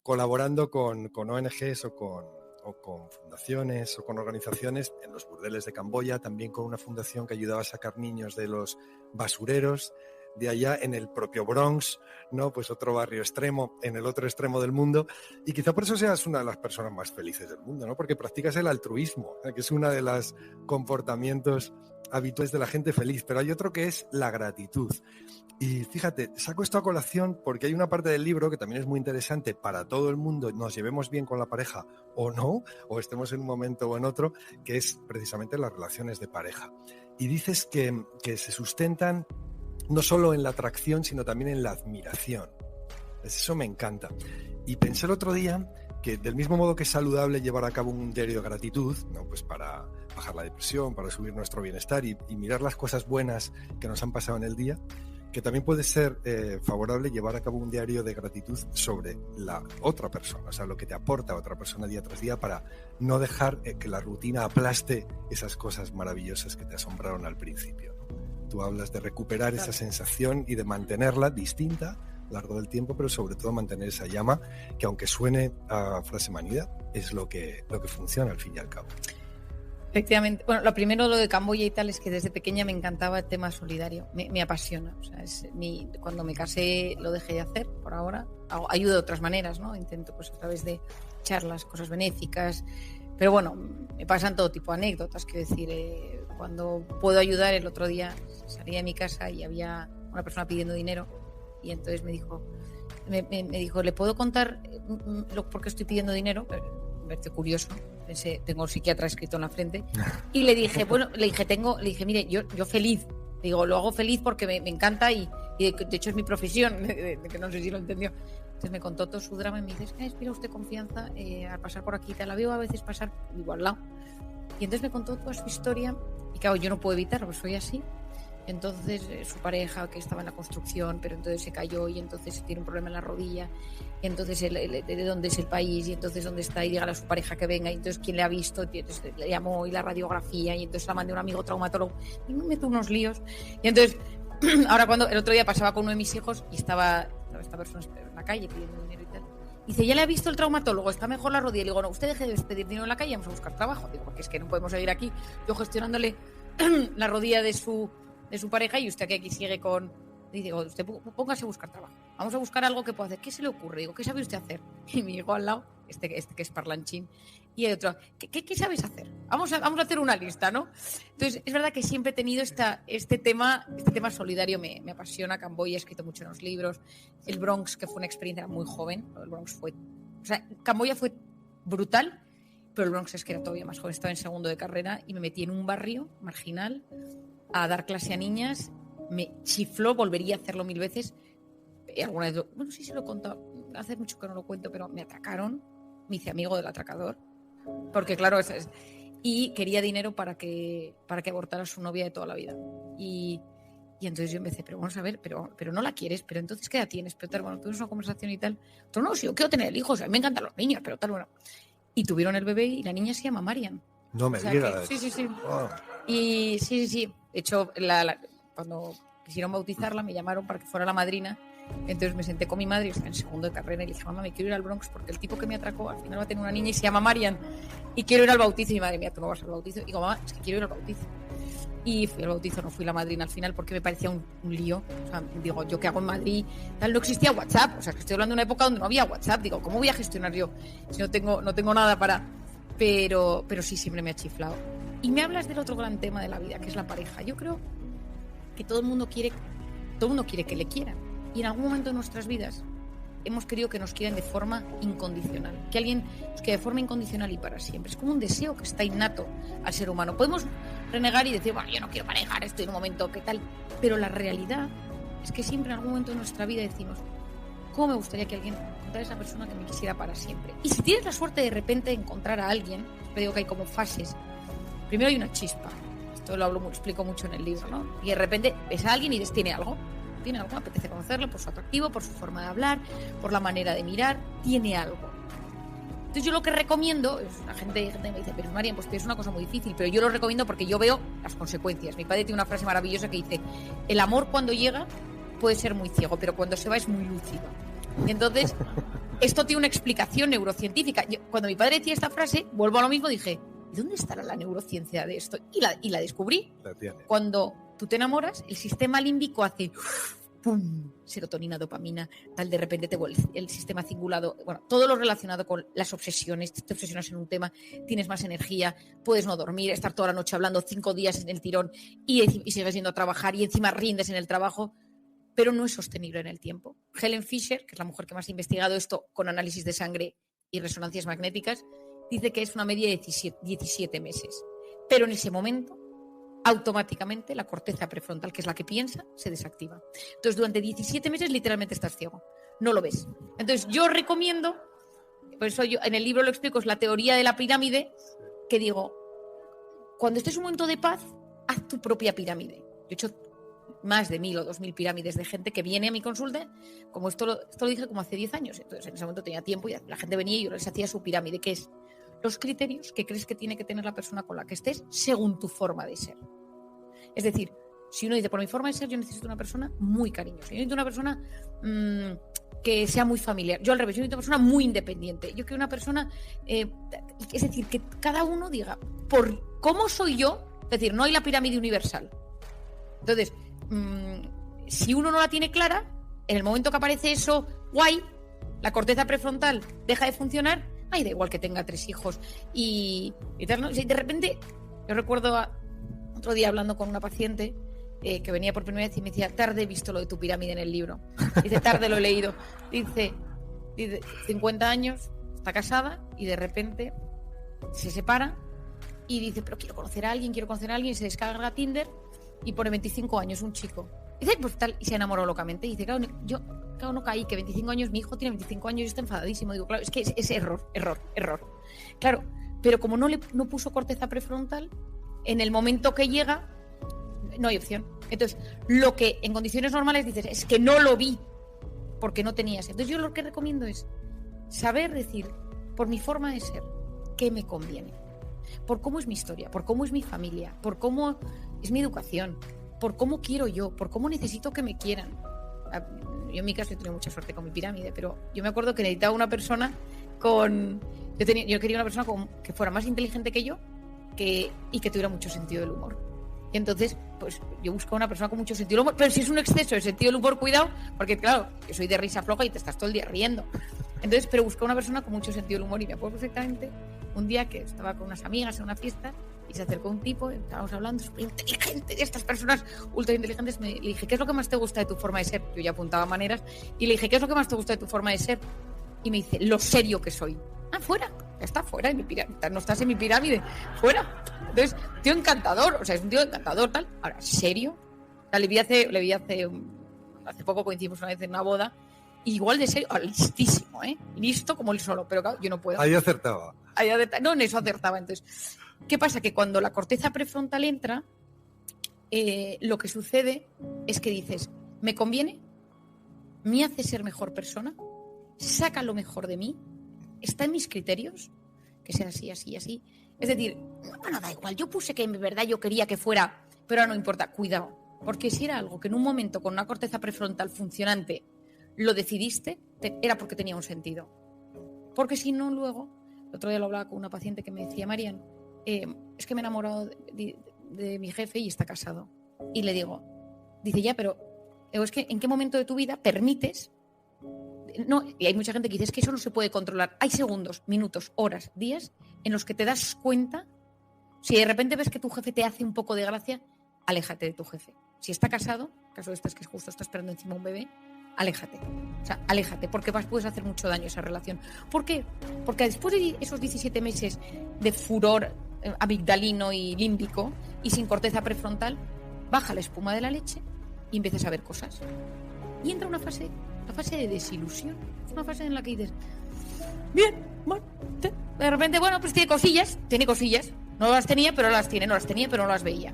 colaborando con ONGs o con fundaciones o con organizaciones en los burdeles de Camboya, también con una fundación que ayudaba a sacar niños de los basureros de allá, en el propio Bronx, ¿no? Pues otro barrio extremo, en el otro extremo del mundo, y quizá por eso seas una de las personas más felices del mundo, ¿no? Porque practicas el altruismo, que es uno de los comportamientos habituales de la gente feliz, pero hay otro que es la gratitud. Y fíjate, saco esto a colación porque hay una parte del libro que también es muy interesante para todo el mundo, nos llevemos bien con la pareja o no, o estemos en un momento o en otro, que es precisamente las relaciones de pareja. Y dices que se sustentan no solo en la atracción, sino también en la admiración. Eso me encanta. Y pensé el otro día que del mismo modo que es saludable llevar a cabo un diario de gratitud, ¿no? Pues para bajar la depresión, para subir nuestro bienestar y mirar las cosas buenas que nos han pasado en el día, que también puede ser favorable llevar a cabo un diario de gratitud sobre la otra persona, o sea, lo que te aporta otra persona día tras día, para no dejar que la rutina aplaste esas cosas maravillosas que te asombraron al principio, ¿no? Tú hablas de recuperar esa sensación y de mantenerla distinta a lo largo del tiempo, pero sobre todo mantener esa llama que, aunque suene a frase manida, es lo que funciona al fin y al cabo. Efectivamente. Bueno, lo primero, lo de Camboya y tal, es que desde pequeña me encantaba el tema solidario. Me apasiona. O sea, cuando me casé lo dejé de hacer por ahora. Ayudo de otras maneras, ¿no? Intento, pues, a través de charlas, cosas benéficas. Pero bueno, me pasan todo tipo de anécdotas. Quiero decir, cuando puedo ayudar, el otro día salí de mi casa y había una persona pidiendo dinero. Y entonces me dijo, ¿le puedo contar por qué estoy pidiendo dinero? Me pareció curioso. Pensé, tengo un psiquiatra escrito en la frente. Y le dije, mire, yo feliz. Digo, lo hago feliz porque me encanta y de hecho es mi profesión, que no sé si lo entendió. Entonces me contó todo su drama y me dice, inspira usted confianza al pasar por aquí. Te la veo a veces pasar, digo, al lado. Y entonces me contó toda su historia. Y claro, yo no puedo evitarlo, pues soy así. Entonces su pareja, que estaba en la construcción, pero entonces se cayó y entonces tiene un problema en la rodilla, y entonces de dónde es el país, y entonces dónde está, y dígale a su pareja que venga, y entonces quién le ha visto, y entonces le llamó, y la radiografía, y entonces la mandé a un amigo traumatólogo, y me meto unos líos. Y entonces, ahora cuando el otro día pasaba con uno de mis hijos y estaba esta persona en la calle pidiendo dinero y tal, dice, ya le ha visto el traumatólogo, está mejor la rodilla. Y le digo, no, usted deje de pedir dinero en la calle, vamos a buscar trabajo. Digo, porque es que no podemos seguir aquí yo gestionándole la rodilla de su pareja y usted que aquí sigue con... Y digo, usted póngase a buscar trabajo. Vamos a buscar algo que pueda hacer. ¿Qué se le ocurre? Digo, ¿qué sabe usted hacer? Y me llegó al lado, este que es parlanchín, y el otro, ¿qué sabes hacer? Vamos a hacer una lista, ¿no? Entonces, es verdad que siempre he tenido este tema solidario, me apasiona. Camboya, he escrito mucho en los libros. El Bronx, que fue una experiencia muy joven. El Bronx Camboya fue brutal, pero el Bronx es que era todavía más joven. Estaba en segundo de carrera y me metí en un barrio marginal a dar clase a niñas. Me chifló, volvería a hacerlo 1000 veces. Alguna vez, bueno, sí se lo he contado, hace mucho que no lo cuento, pero me atracaron, me hice amigo del atracador, porque claro, y quería dinero para que abortara a su novia de toda la vida. Y entonces yo empecé, pero vamos a ver, pero no la quieres, pero entonces ¿qué edad tienes? Pero tal, bueno, tuvimos una conversación y tal. Pero no, si yo quiero tener hijos, a mí me encantan los niños, pero tal, bueno. Y tuvieron el bebé y la niña se llama Marian. No me digas. Sí. Oh. Y sí. De hecho, cuando quisieron bautizarla, me llamaron para que fuera la madrina. Entonces me senté con mi madre, estaba en segundo de carrera, y le dije, mamá, me quiero ir al Bronx porque el tipo que me atracó al final va a tener una niña y se llama Marian y quiero ir al bautizo. Y mi madre, mira, tú no vas al bautizo. Y digo, mamá, es que quiero ir al bautizo. Y fui al bautizo, no fui la madrina al final porque me parecía un lío. O sea, digo, ¿yo qué hago en Madrid? Tal, no existía WhatsApp. O sea, que estoy hablando de una época donde no había WhatsApp. Digo, ¿cómo voy a gestionar yo si no tengo nada para...? Pero sí, siempre me ha chiflado. Y me hablas del otro gran tema de la vida, que es la pareja. Yo creo que todo el mundo quiere que le quieran. Y en algún momento de nuestras vidas hemos querido que nos quieran de forma incondicional. Que alguien nos quiera de forma incondicional y para siempre. Es como un deseo que está innato al ser humano. Podemos renegar y decir, bueno, yo no quiero pareja, estoy en un momento, ¿qué tal? Pero la realidad es que siempre en algún momento de nuestra vida decimos, ¿cómo me gustaría que alguien encontrara esa persona que me quisiera para siempre? Y si tienes la suerte de repente de encontrar a alguien, te digo que hay como fases. Primero hay una chispa. Esto lo explico mucho en el libro, ¿no? Y de repente ves a alguien y dices, tiene algo, apetece conocerlo por su atractivo, por su forma de hablar, por la manera de mirar, tiene algo. Entonces yo lo que recomiendo, la gente me dice, pero María, pues es una cosa muy difícil, pero yo lo recomiendo porque yo veo las consecuencias. Mi padre tiene una frase maravillosa que dice, el amor cuando llega puede ser muy ciego, pero cuando se va es muy lúcido. Y entonces, esto tiene una explicación neurocientífica. Cuando mi padre decía esta frase, vuelvo a lo mismo, dije, ¿y dónde estará la neurociencia de esto? Y la descubrí. Cuando tú te enamoras, el sistema límbico hace ¡pum! Serotonina, dopamina, tal, de repente te vuelve el sistema cingulado, bueno, todo lo relacionado con las obsesiones, te obsesionas en un tema, tienes más energía, puedes no dormir, estar toda la noche hablando 5 días en el tirón y sigues yendo a trabajar y encima rindes en el trabajo, pero no es sostenible en el tiempo. Helen Fisher, que es la mujer que más ha investigado esto con análisis de sangre y resonancias magnéticas, dice que es una media de 17 meses, pero en ese momento automáticamente la corteza prefrontal, que es la que piensa, se desactiva. Entonces, durante 17 meses literalmente estás ciego, no lo ves. Entonces, yo recomiendo, por eso yo en el libro lo explico, es la teoría de la pirámide, que digo, cuando estés en un momento de paz, haz tu propia pirámide. Yo he hecho más de 1.000 o 2.000 pirámides de gente que viene a mi consulta, como esto lo dije como hace 10 años, entonces en ese momento tenía tiempo y la gente venía y yo les hacía su pirámide, que es los criterios que crees que tiene que tener la persona con la que estés según tu forma de ser. Es decir, si uno dice, por mi forma de ser, yo necesito una persona muy cariñosa, yo necesito una persona que sea muy familiar, yo al revés, yo necesito una persona muy independiente, yo quiero una persona, es decir, que cada uno diga, por cómo soy yo, es decir, no hay la pirámide universal. Entonces, si uno no la tiene clara, en el momento que aparece eso, guay, la corteza prefrontal deja de funcionar, ay, da igual que tenga 3 hijos y tal, ¿no? De repente, yo recuerdo otro día hablando con una paciente que venía por primera vez y me decía, tarde he visto lo de tu pirámide en el libro. Dice, tarde lo he leído. Dice 50 años, está casada y de repente se separa y dice, pero quiero conocer a alguien, y se descarga Tinder y pone 25 años, un chico. Dice, pues tal, y se enamoró locamente. Y dice, claro, yo no caí, que 25 años, mi hijo tiene 25 años y está enfadadísimo. Digo, claro, es que es error. Claro, pero como no puso corteza prefrontal, en el momento que llega, no hay opción. Entonces, lo que en condiciones normales dices, es que no lo vi, porque no tenías. Entonces, yo lo que recomiendo es saber decir, por mi forma de ser, qué me conviene. Por cómo es mi historia, por cómo es mi familia, por cómo es mi educación, por cómo quiero yo, por cómo necesito que me quieran. Yo en mi caso he tenido mucha suerte con mi pirámide, pero yo me acuerdo que necesitaba una persona yo quería una persona que fuera más inteligente que yo y que tuviera mucho sentido del humor. Y entonces, pues yo busco una persona con mucho sentido del humor, pero si es un exceso de sentido del humor, cuidado, porque claro, yo soy de risa floja y te estás todo el día riendo. Entonces, pero busco una persona con mucho sentido del humor y me acuerdo perfectamente un día que estaba con unas amigas en una fiesta y se acercó un tipo, estábamos hablando, súper inteligente, de estas personas ultra inteligentes, le dije, ¿qué es lo que más te gusta de tu forma de ser? Yo ya apuntaba maneras y le dije, ¿qué es lo que más te gusta de tu forma de ser? Y me dice, lo serio que soy. Fuera, ya está fuera de mi pirámide, no estás en mi pirámide, fuera. Entonces, tío encantador, o sea, es un tío encantador, tal. Ahora, ¿serio? O sea, le vi hace poco, coincidimos una vez en una boda, igual de serio, listísimo, listo como él solo, pero claro, yo no puedo. Ahí acertaba. No, en eso acertaba. Entonces, ¿qué pasa? Que cuando la corteza prefrontal entra, lo que sucede es que dices, ¿me conviene? ¿Me hace ser mejor persona? ¿Saca lo mejor de mí? ¿Está en mis criterios? Que sea así, así, así. Es decir, bueno, da igual, yo puse que en verdad yo quería que fuera, pero ahora no importa, cuidado. Porque si era algo que en un momento con una corteza prefrontal funcionante lo decidiste, era porque tenía un sentido. Porque si no, luego, el otro día lo hablaba con una paciente que me decía, Marian, es que me he enamorado de mi jefe y está casado. Y le digo, dice, ya, pero es que ¿en qué momento de tu vida permites? No, y hay mucha gente que dice, es que eso no se puede controlar. Hay segundos, minutos, horas, días en los que te das cuenta. Si de repente ves que tu jefe te hace un poco de gracia, aléjate de tu jefe. Si está casado, caso de estas que justo está esperando encima un bebé, aléjate. O sea, aléjate, porque puedes hacer mucho daño a esa relación. ¿Por qué? Porque después de esos 17 meses de furor amigdalino y límbico y sin corteza prefrontal, baja la espuma de la leche y empiezas a ver cosas. Y entra una fase, la fase de desilusión. Es una fase en la que dices, bien, bueno, de repente, bueno, pues tiene cosillas. No las tenía, pero las tiene, no las tenía, pero no las veía.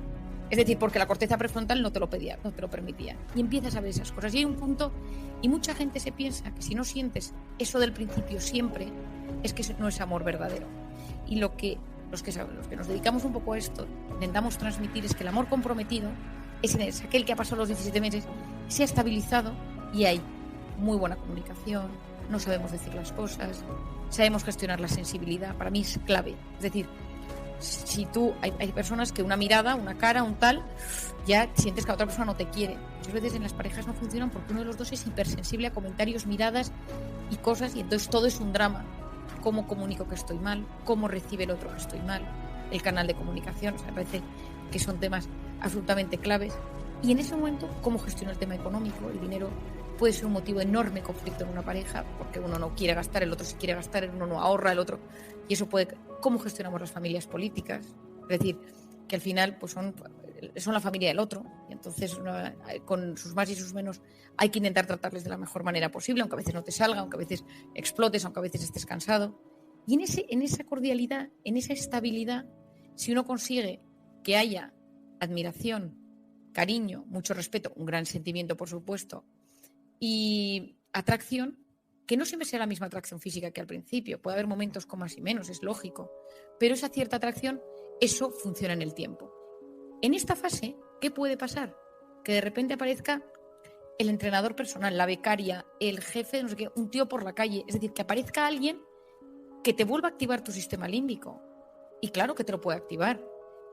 Es decir, porque la corteza prefrontal no te lo pedía, no te lo permitía. Y empiezas a ver esas cosas. Y hay un punto, y mucha gente se piensa que si no sientes eso del principio siempre, es que no es amor verdadero. Y los que nos dedicamos un poco a esto, intentamos transmitir es que el amor comprometido es aquel que ha pasado los 17 meses, se ha estabilizado y hay muy buena comunicación, no sabemos decir las cosas, sabemos gestionar la sensibilidad, para mí es clave. Es decir, si tú, hay personas que una mirada, una cara, un tal, ya sientes que la otra persona no te quiere. Muchas veces en las parejas no funcionan porque uno de los dos es hipersensible a comentarios, miradas y cosas, y entonces todo es un drama. ¿Cómo comunico que estoy mal? ¿Cómo recibe el otro que estoy mal? El canal de comunicación, o sea, me parece que son temas absolutamente claves. Y en ese momento, ¿cómo gestiono el tema económico? El dinero puede ser un motivo de enorme conflicto en una pareja, porque uno no quiere gastar, el otro sí quiere gastar, uno no ahorra, el otro... Y eso puede... ¿Cómo gestionamos las familias políticas? Es decir, que al final pues son la familia del otro, y entonces con sus más y sus menos hay que intentar tratarles de la mejor manera posible, aunque a veces no te salga, aunque a veces explotes, aunque a veces estés cansado. Y en esa cordialidad, en esa estabilidad, si uno consigue que haya admiración, cariño, mucho respeto, un gran sentimiento, por supuesto, y atracción, que no siempre sea la misma atracción física que al principio, puede haber momentos con más y menos, es lógico, pero esa cierta atracción, eso funciona en el tiempo. En esta fase, ¿qué puede pasar? Que de repente aparezca el entrenador personal, la becaria, el jefe, no sé qué, un tío por la calle, es decir, que aparezca alguien que te vuelva a activar tu sistema límbico. Y claro que te lo puede activar,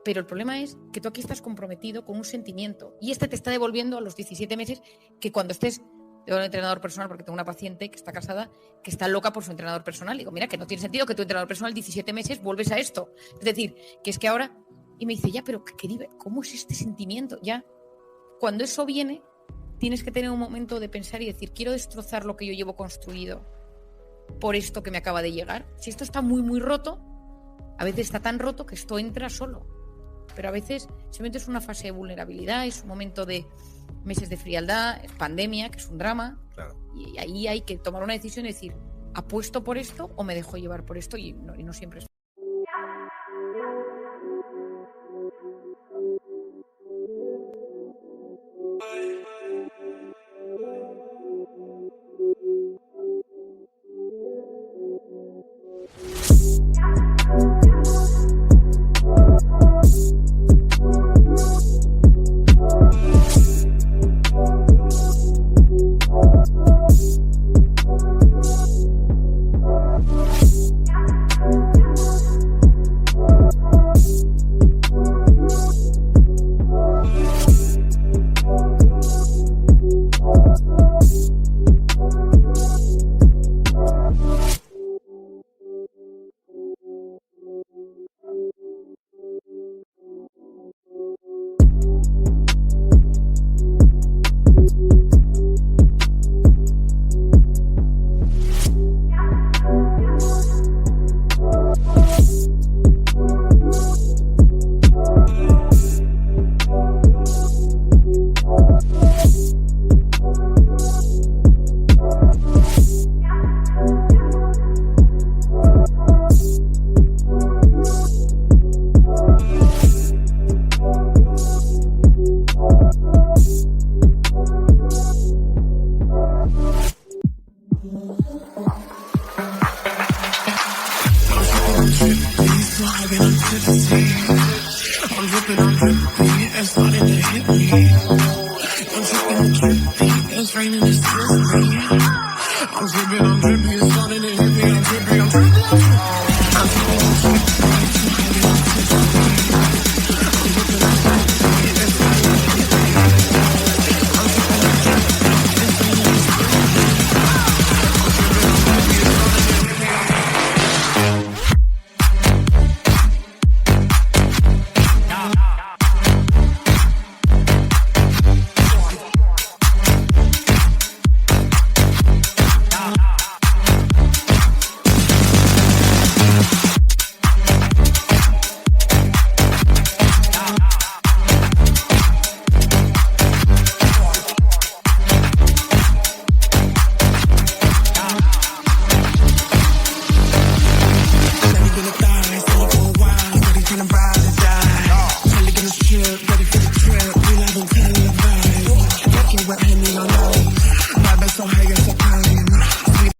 pero el problema es que tú aquí estás comprometido con un sentimiento y te está devolviendo a los 17 meses que cuando estés... Tengo un entrenador personal porque tengo una paciente que está casada que está loca por su entrenador personal. Digo, mira, que no tiene sentido que tu entrenador personal 17 meses vuelves a esto. Es decir, que es que ahora... Y me dice, ya, pero ¿cómo es este sentimiento? Ya, cuando eso viene, tienes que tener un momento de pensar y decir, quiero destrozar lo que yo llevo construido por esto que me acaba de llegar. Si esto está muy, muy roto, a veces está tan roto que esto entra solo. Pero a veces simplemente es una fase de vulnerabilidad, es un momento de meses de frialdad, es pandemia, que es un drama. Claro. Y ahí hay que tomar una decisión y decir, ¿apuesto por esto o me dejo llevar por esto? Y no siempre es. What hit me on life? My best so high as a pine.